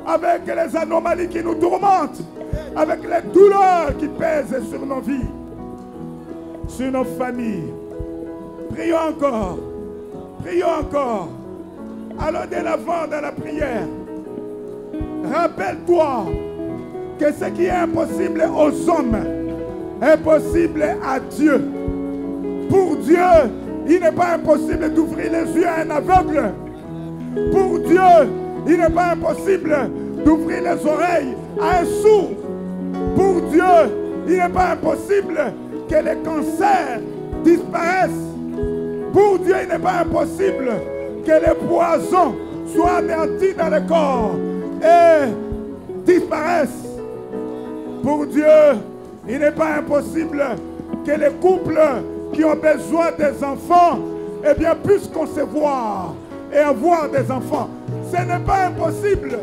avec les anomalies qui nous tourmentent, avec les douleurs qui pèsent sur nos vies, sur nos familles. Prions encore. Prions encore. Allons de l'avant dans la prière. Rappelle-toi que ce qui est impossible aux hommes est possible à Dieu. Pour Dieu, il n'est pas impossible d'ouvrir les yeux à un aveugle. Pour Dieu, il n'est pas impossible d'ouvrir les oreilles à un sourd. Pour Dieu, il n'est pas impossible que les cancers disparaissent. Pour Dieu, il n'est pas impossible que les poisons soient anéantis dans le corps et disparaissent. Pour Dieu, il n'est pas impossible que les couples qui ont besoin des enfants, eh bien, puissent concevoir et avoir des enfants. Ce n'est pas impossible.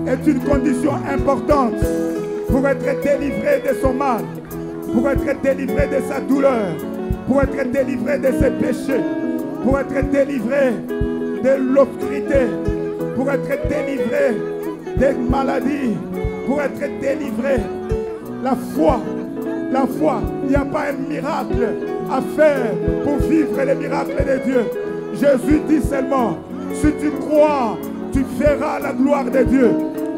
Est une condition importante pour être délivré de son mal, pour être délivré de sa douleur, pour être délivré de ses péchés, pour être délivré de l'obscurité, pour être délivré des maladies, pour être délivré. La foi, il n'y a pas un miracle à faire pour vivre les miracles de Dieu. Jésus dit seulement, si tu crois, tu verras la gloire de Dieu.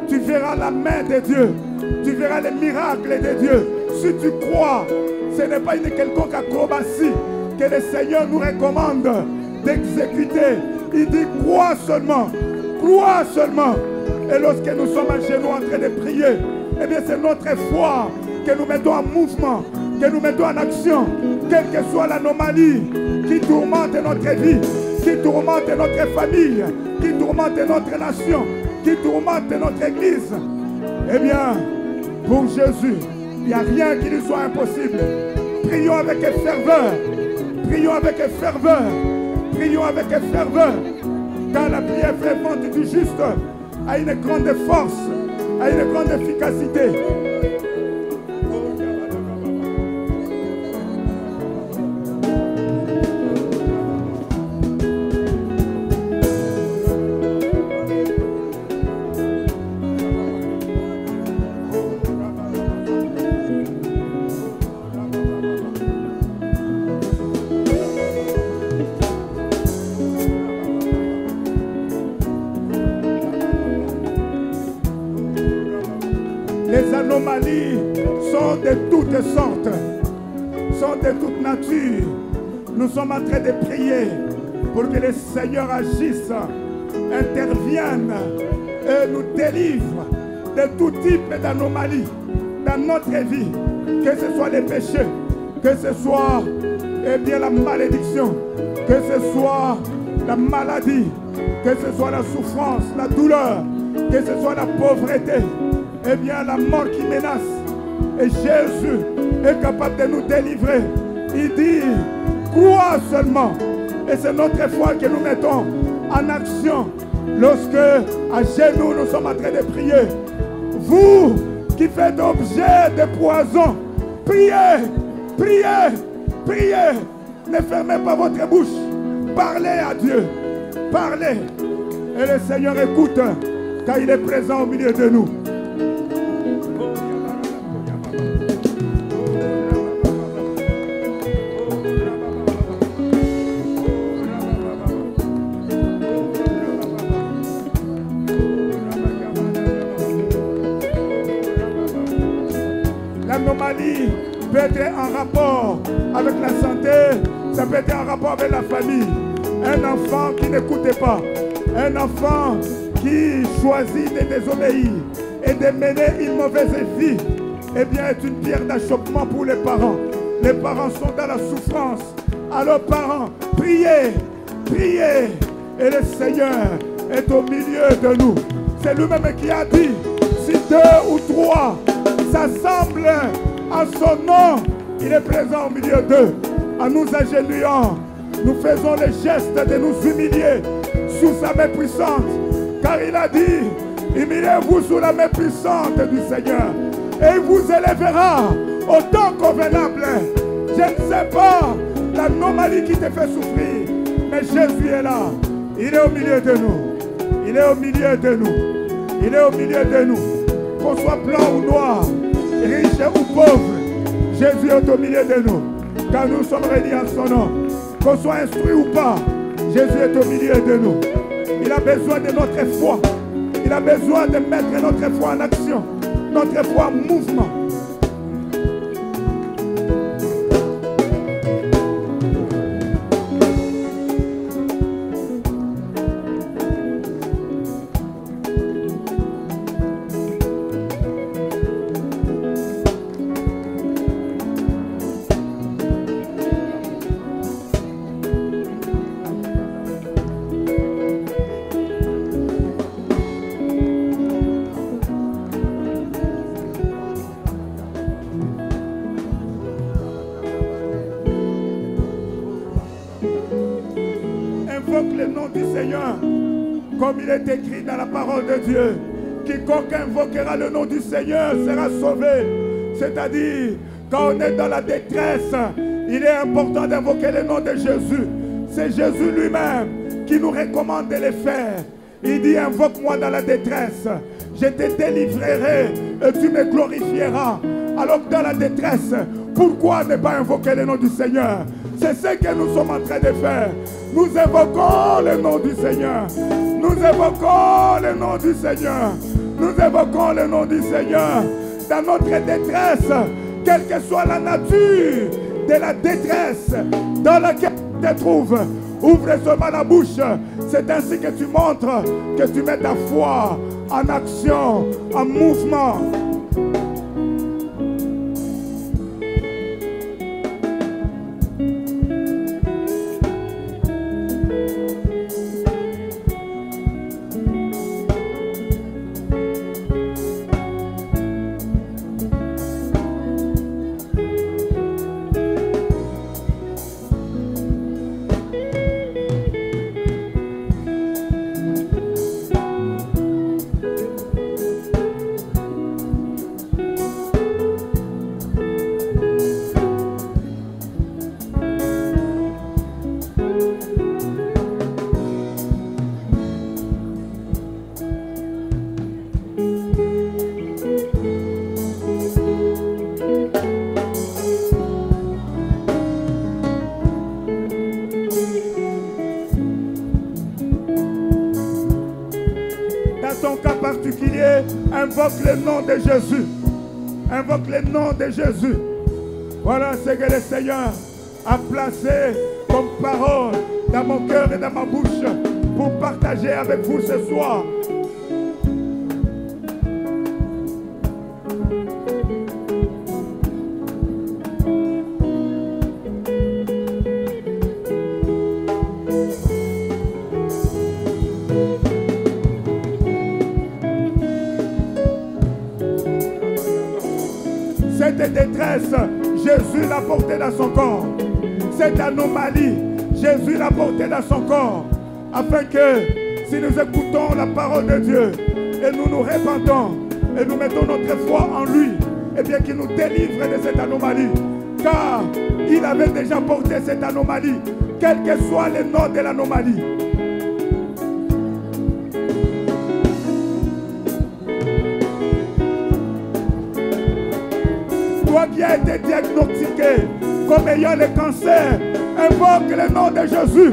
Tu verras la main de Dieu. Tu verras les miracles de Dieu. Si tu crois, ce n'est pas une quelconque acrobatie que le Seigneur nous recommande d'exécuter. Il dit crois seulement. Crois seulement. Et lorsque nous sommes à genoux en train de prier, eh bien c'est notre foi que nous mettons en mouvement, que nous mettons en action, quelle que soit l'anomalie qui tourmente notre vie, qui tourmente notre famille, qui tourmente notre nation, qui tourmente notre église. Eh bien, pour Jésus, il n'y a rien qui lui soit impossible. Prions avec ferveur, prions avec ferveur, prions avec ferveur, car la prière fervente du juste a une grande force, a une grande efficacité. Les anomalies sont de toutes sortes, sont de toute nature. Nous sommes en train de prier pour que le Seigneur agisse, intervienne et nous délivre de tout type d'anomalies dans notre vie, que ce soit les péchés, que ce soit la malédiction, que ce soit la maladie, que ce soit la souffrance, la douleur, que ce soit la pauvreté, la mort qui menace. Et Jésus est capable de nous délivrer. Il dit, crois seulement. Et c'est notre foi que nous mettons en action lorsque à genoux nous sommes en train de prier. Vous qui faites objet de poison, priez, priez, priez. Ne fermez pas votre bouche. Parlez à Dieu. Parlez. Et le Seigneur écoute car il est présent au milieu de nous. L'anomalie peut être en rapport avec la santé, ça peut être en rapport avec la famille. Un enfant qui n'écoutait pas, un enfant qui choisit de désobéir et de mener une mauvaise vie, est une pierre d'achoppement pour les parents. Les parents sont dans la souffrance. Alors parents, priez, priez, et le Seigneur est au milieu de nous. C'est lui-même qui a dit, si 2 ou 3 s'assemblent en son nom, il est présent au milieu d'eux. En nous agenouillant, nous faisons le geste de nous humilier sous sa main puissante. Car il a dit, humiliez-vous sous la main puissante du Seigneur. Et il vous élèvera au temps convenable. Je ne sais pas l'anomalie qui te fait souffrir, mais Jésus est là. Il est au milieu de nous. Il est au milieu de nous. Il est au milieu de nous. Qu'on soit blanc ou noir, riche ou pauvre, Jésus est au milieu de nous. Car nous sommes réunis en son nom. Qu'on soit instruit ou pas, Jésus est au milieu de nous. Il a besoin de notre foi. Il a besoin de mettre notre foi en action. Notre foi en mouvement. Le nom du Seigneur, comme il est écrit dans la parole de Dieu. Quiconque invoquera le nom du Seigneur sera sauvé. C'est-à-dire, quand on est dans la détresse, il est important d'invoquer le nom de Jésus. C'est Jésus lui-même qui nous recommande de le faire. Il dit, invoque-moi dans la détresse, je te délivrerai et tu me glorifieras. Alors que dans la détresse, pourquoi ne pas invoquer le nom du Seigneur? C'est ce que nous sommes en train de faire. Nous évoquons le nom du Seigneur. Nous évoquons le nom du Seigneur. Nous évoquons le nom du Seigneur. Dans notre détresse, quelle que soit la nature de la détresse dans laquelle tu te trouves, ouvre seulement la bouche. C'est ainsi que tu montres que tu mets ta foi en action, en mouvement. Invoque le nom de Jésus. Invoque le nom de Jésus. Voilà ce que le Seigneur a placé comme parole dans mon cœur et dans ma bouche pour partager avec vous ce soir. Cette détresse, Jésus l'a portée dans son corps. Cette anomalie, Jésus l'a portée dans son corps. Afin que, si nous écoutons la parole de Dieu et nous nous répandons et nous mettons notre foi en lui, et bien qu'il nous délivre de cette anomalie. Car il avait déjà porté cette anomalie, quel que soit le nom de l'anomalie. Toi qui as été diagnostiqué comme ayant le cancer, invoque le nom de Jésus.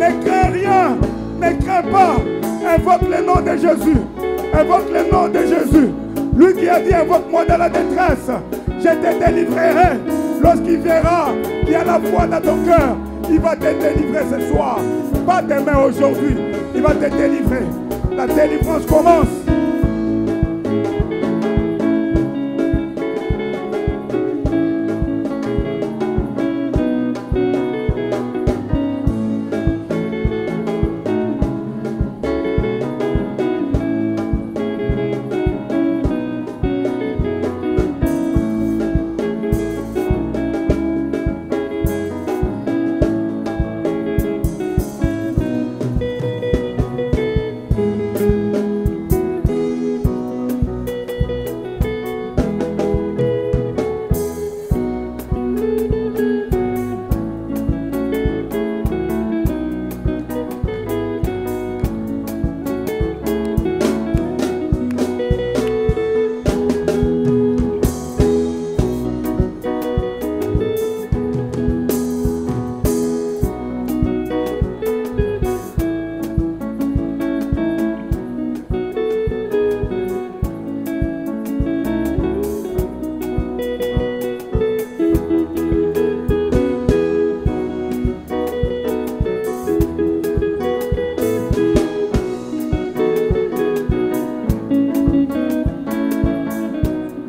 Ne crains rien, ne crains pas. Invoque le nom de Jésus. Invoque le nom de Jésus. Lui qui a dit invoque-moi dans la détresse, je te délivrerai. Lorsqu'il verra qu'il y a la foi dans ton cœur, il va te délivrer ce soir. Pas demain, aujourd'hui. Il va te délivrer. La délivrance commence.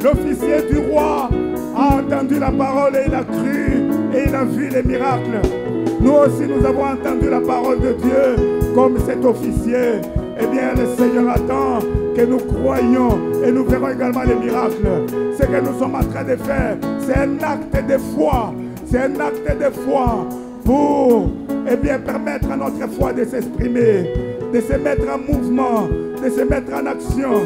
L'officier du roi a entendu la parole et il a cru et il a vu les miracles. Nous aussi nous avons entendu la parole de Dieu comme cet officier. Eh bien le Seigneur attend que nous croyions et nous verrons également les miracles. Ce que nous sommes en train de faire, c'est un acte de foi. C'est un acte de foi pour bien, permettre à notre foi de s'exprimer, de se mettre en mouvement, de se mettre en action.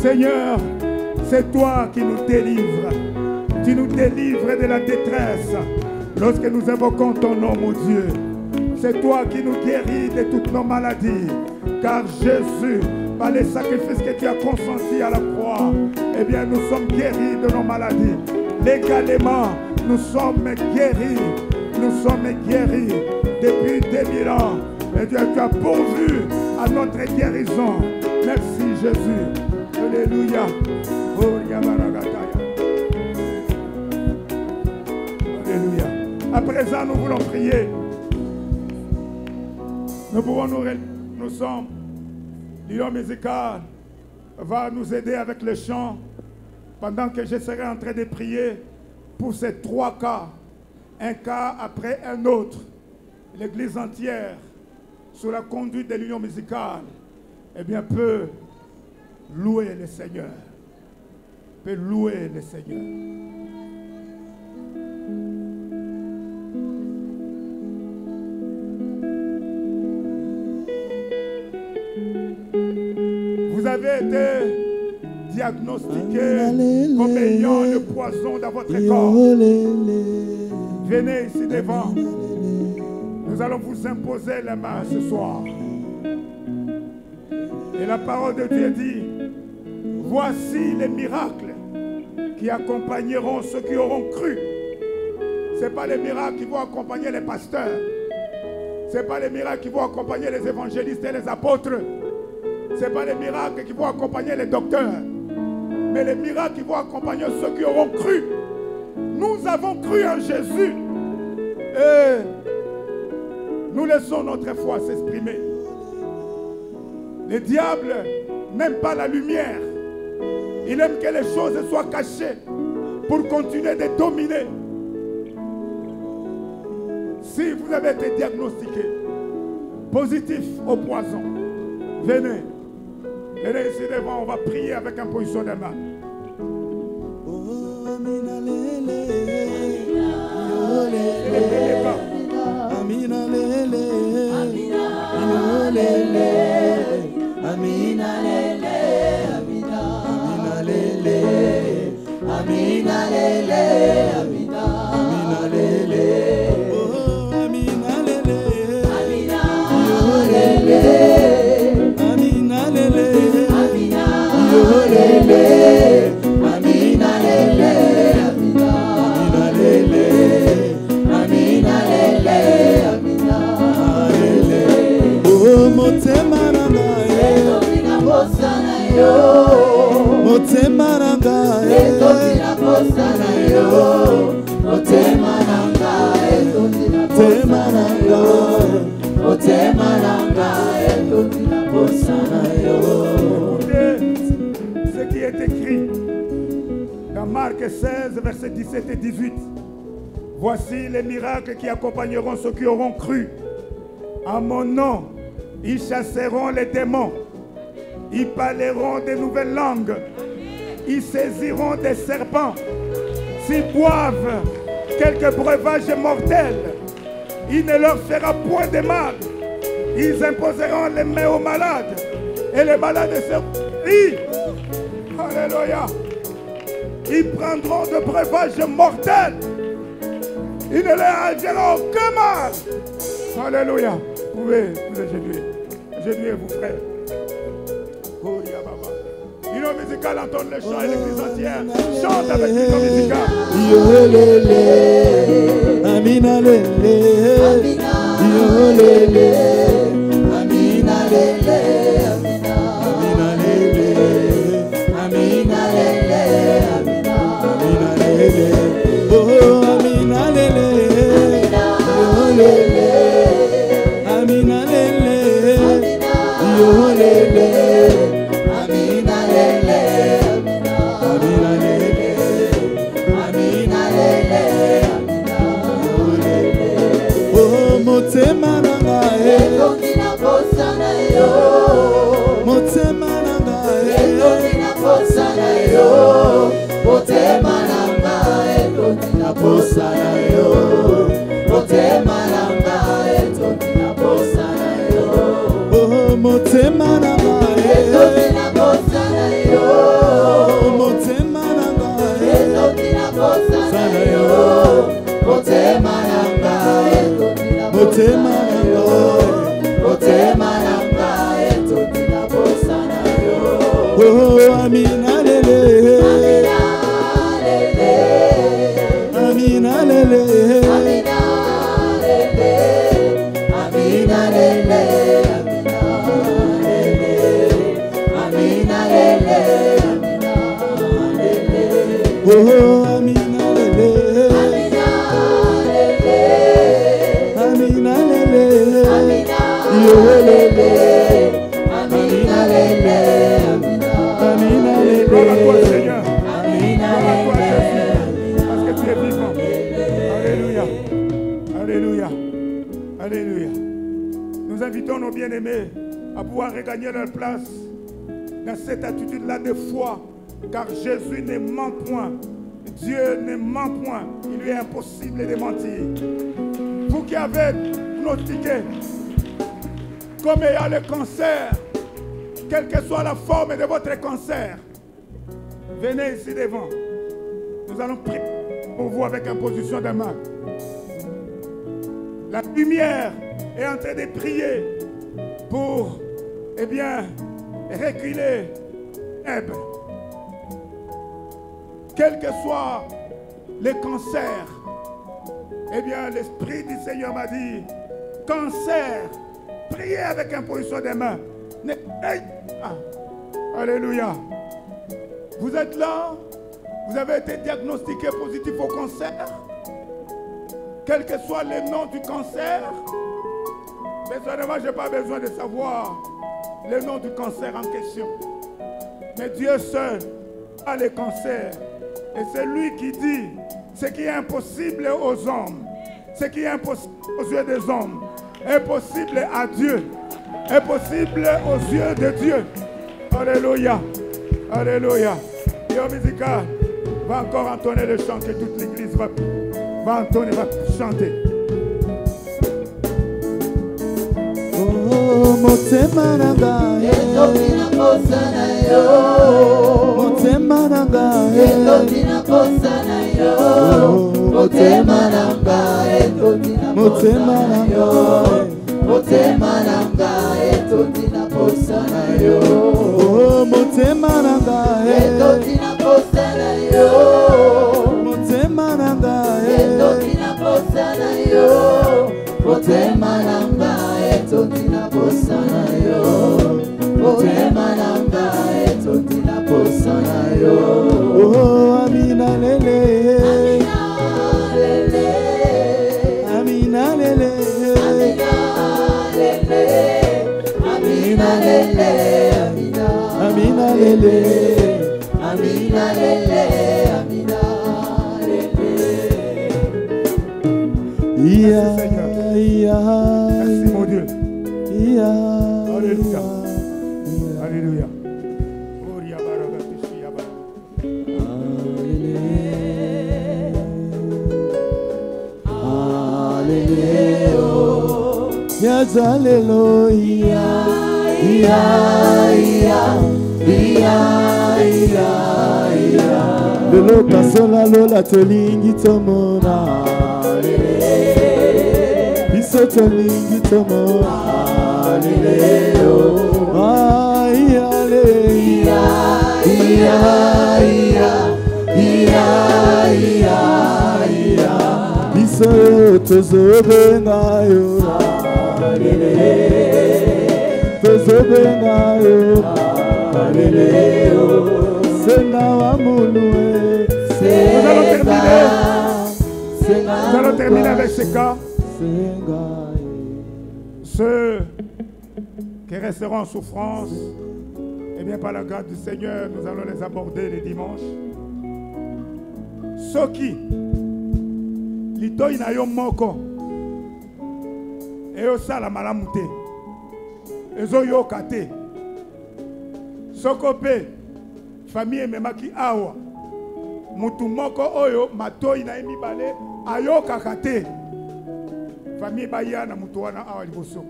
Seigneur, c'est toi qui nous délivres. Tu nous délivres de la détresse lorsque nous invoquons ton nom, mon Dieu. C'est toi qui nous guéris de toutes nos maladies. Car Jésus, par les sacrifices que tu as consentis à la croix, eh bien nous sommes guéris de nos maladies. Légalement, nous sommes guéris. Nous sommes guéris depuis 2000 ans. Et Dieu, tu as pourvu à notre guérison. Merci Jésus. Alléluia. Alléluia. À présent, nous voulons prier. Nous pouvons nous sommes. Lion musical va nous aider avec le chant. pendant que je serai en train de prier pour ces 3 cas, un cas après un autre, l'église entière, sous la conduite de l'union musicale, eh bien, peut louer le Seigneur. Peut louer le Seigneur. Vous avez été diagnostiqué comme ayant le poison dans votre corps. Venez ici devant. Nous allons vous imposer la main ce soir. Et la parole de Dieu dit, voici les miracles qui accompagneront ceux qui auront cru. Ce n'est pas les miracles qui vont accompagner les pasteurs. Ce n'est pas les miracles qui vont accompagner les évangélistes et les apôtres. Ce n'est pas les miracles qui vont accompagner les docteurs. Mais les miracles qui vont accompagner ceux qui auront cru. Nous avons cru en Jésus. Et nous laissons notre foi s'exprimer. Le diable n'aime pas la lumière. Il aime que les choses soient cachées pour continuer de dominer. Si vous avez été diagnostiqué positif au poison, venez. Venez ici devant, on va prier avec imposition des mains. Amina lele, amina lele, amina lele, amina lele, amina lele, amina lele, oh amina lele, amina lele, amina lele, amina lele, amina lele, amina lele. Motema nanga ce qui est écrit dans Marc 16, versets 17 et 18. Voici les miracles qui accompagneront ceux qui auront cru. En mon nom, ils chasseront les démons. Ils parleront de nouvelles langues. Ils saisiront des serpents. S'ils boivent quelques breuvages mortels, il ne leur fera point de mal. Ils imposeront les mains aux malades. Et les malades seront pris. Alléluia. Ils prendront de breuvages mortels. Il ne leur arrivera aucun mal. Alléluia. Vous pouvez vous agenouiller. Agenouillez-vous, frère. L'union musicale entend les chants et l'église entière chante avec l'union musicale. Amina lele, amina lele, amina lele, amina lele, amina lele, amina lele, oh amina lele, amina lele, yo lele. Motema nanga etokina posana yo, motema nanga etokina posana yo, motema nanga etokina posana yo, motema nanga etokina posana yo, oh motema nanga etokina posana yo, motema nanga etokina posana yo, motema nanga motema nanga etokina posana yo, oh amina lele, amina lele, amina lele, amina lele, amina lele, oh amina lele, amina lele. Alléluia. Nous invitons nos bien-aimés à pouvoir regagner leur place dans cette attitude-là de foi, car Jésus ne ment point. Dieu ne ment point. Il lui est impossible de mentir. Vous qui avez diagnostiqué comme ayant le cancer, quelle que soit la forme de votre cancer, venez ici devant. Nous allons prier pour vous avec imposition de main. La lumière est en train de prier pour, eh bien, reculer Èbre. Quel que soit le cancer, eh bien, l'Esprit du Seigneur m'a dit, cancer, priez avec imposition des mains. Alléluia. Vous êtes là, vous avez été diagnostiqué positif au cancer. Quel que soit le nom du cancer, personnellement, je n'ai pas besoin de savoir le nom du cancer en question. Mais Dieu seul a le cancer. Et c'est lui qui dit ce qui est impossible aux hommes, ce qui est impossible aux yeux des hommes, est possible à Dieu, est possible aux yeux de Dieu. Alléluia. Alléluia. Trio musical va encore entonner le chant que toute l'église va entonner, va chanter. Oh, motema nanga, Etopina posana yo. motema nanga, Etopina posana yo. Motema nanga, etopina posana yo. Motema nanga, etopina posana yo. oh, motema nanga, Etopina posana yo. motema nanga, Etopina posana yo. Motema nanga, etopina posana yo. Motema nanga, etopina posana yo. oh, amina lele, Amina lele, amina lele, Amina lele, Amina, amina lele, Amina lele, Amina lele. iya, Seigneur. iya, Merci mon Dieu. iya, Alléluia. iya. Alléluia. Oria baraka tushia baraka. Yes, hallelujah. Lelo pasola lola tolingi tomona. Biso tolingi tomona. Ay, biso tozobenga yo. Tozobenga yo. Senga wa mulue. Nous allons terminer avec ce cas. Senga. Ceux qui resteront en souffrance, eh bien par la grâce du Seigneur, nous allons les aborder les dimanches. Ceux qui litoi na yo moko et osala malamu te ezoyoka te soko pe famille ememaki awa mutu moko oyo matoi na ye mibale ayokaka te famille baya na mutu wana awa liboso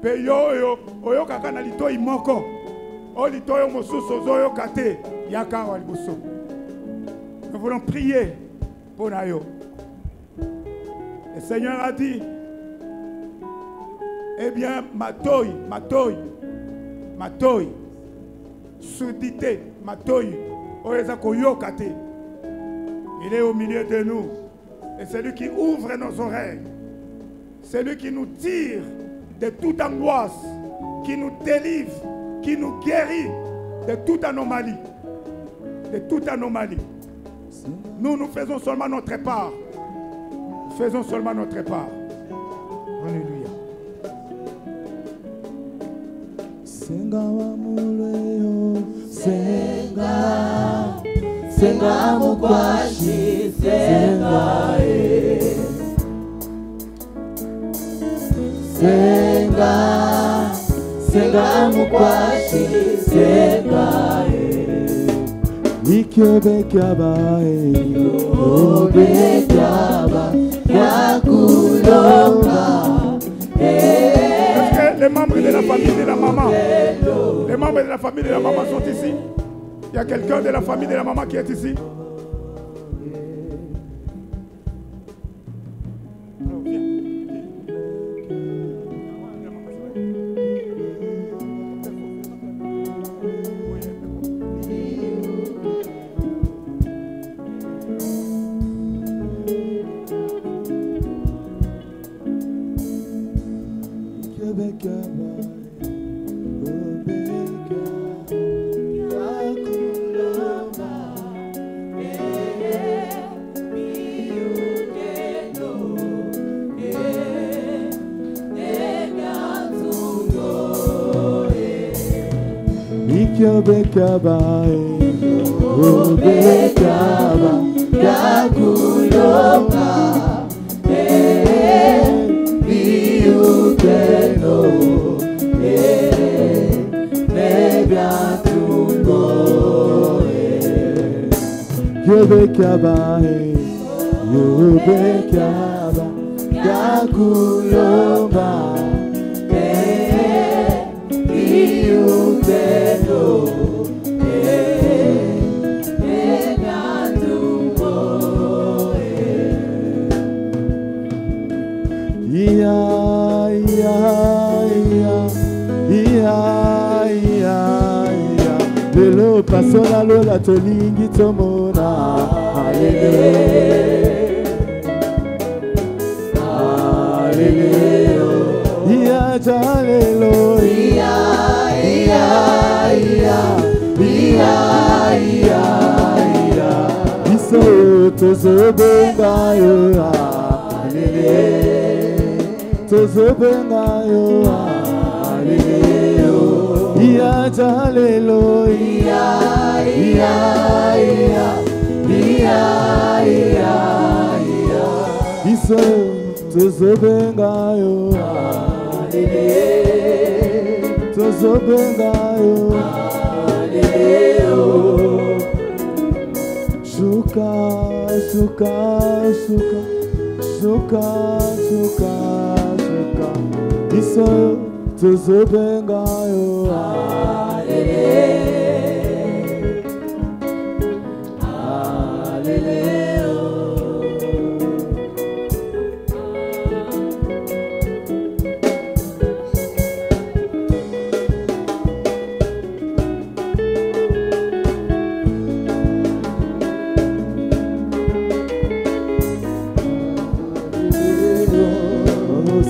pe yo oyo oyokaka na litoi moko o litoi mosusu ozoyoka te yaka awa liboso. Nous voulons prier pour Nayo. Le Seigneur a dit, eh bien, matoi, soudité, matoi, oyezako-yokate. Il est au milieu de nous. Et c'est lui qui ouvre nos oreilles. C'est lui qui nous tire de toute angoisse, qui nous délivre, qui nous guérit de toute anomalie. De toute anomalie. Nous faisons seulement notre part. Faisons seulement notre part. Alléluia. Senga wa muleo. Senga, senga mukwashi, senga senga mukwashi senga Ikyobekaba obekaba yakulonga. Est-ce que les membres de la famille de la maman, les membres de la famille de la maman sont ici? Il y a quelqu'un de la famille de la maman qui est ici? Ikyobekaba obekaba yakulonga biukeno nebyatungo Ikyobekaba Yobekaba Yakulonga biukeno Lelo pasola lola tolingi tomona Iya jalelo Iso tozobengayo tozobengayo Iya jalelo Iso tozobengayo tozobengayo Shuka shuka shuka shuka shuka shuka Iso tozobengayo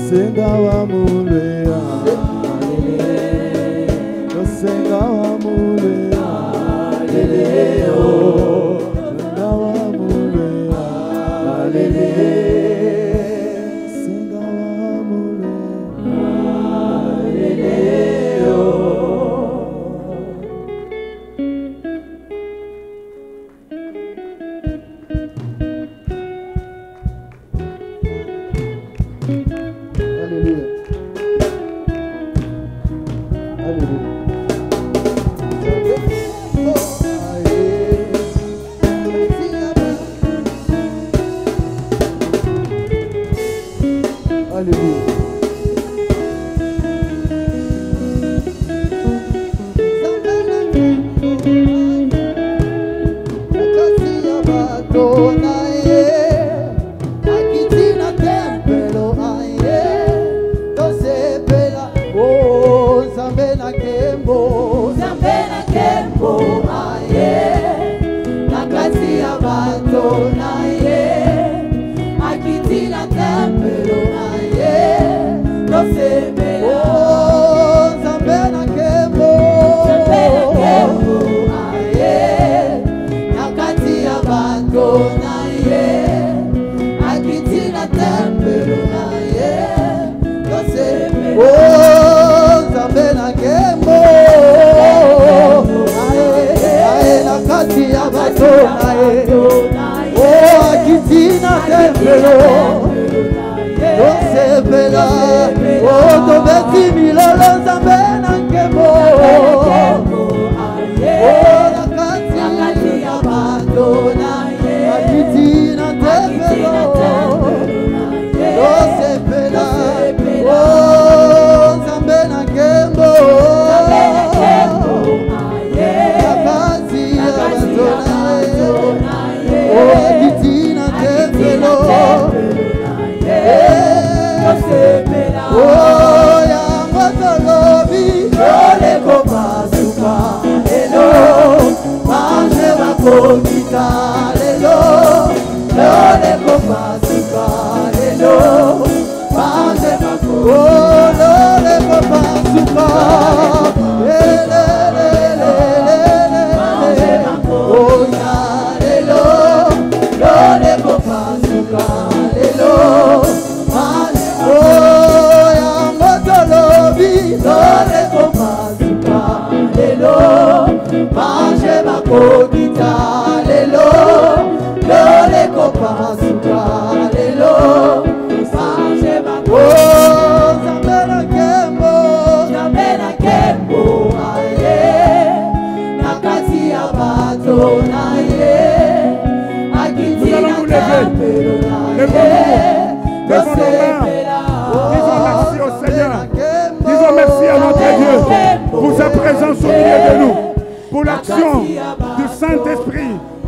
Senga wa mulea Senga wa mulea Senga wa mulea Senga Oh,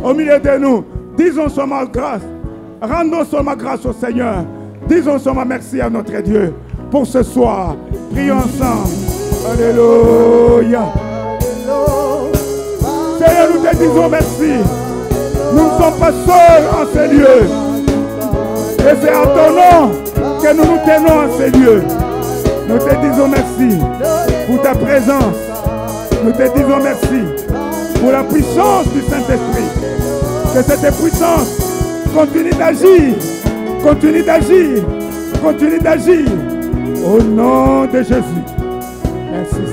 au milieu de nous. Disons seulement grâce. Rendons seulement grâce au Seigneur. Disons seulement merci à notre Dieu pour ce soir. Prions ensemble. Alléluia. Seigneur, nous te disons merci. Nous ne sommes pas seuls en ces lieux. Et c'est en ton nom que nous nous tenons en ces lieux. Nous te disons merci pour ta présence. Nous te disons merci pour la puissance du Saint-Esprit. Que cette puissance continue d'agir. Continue d'agir. Continue d'agir. Au nom de Jésus. Merci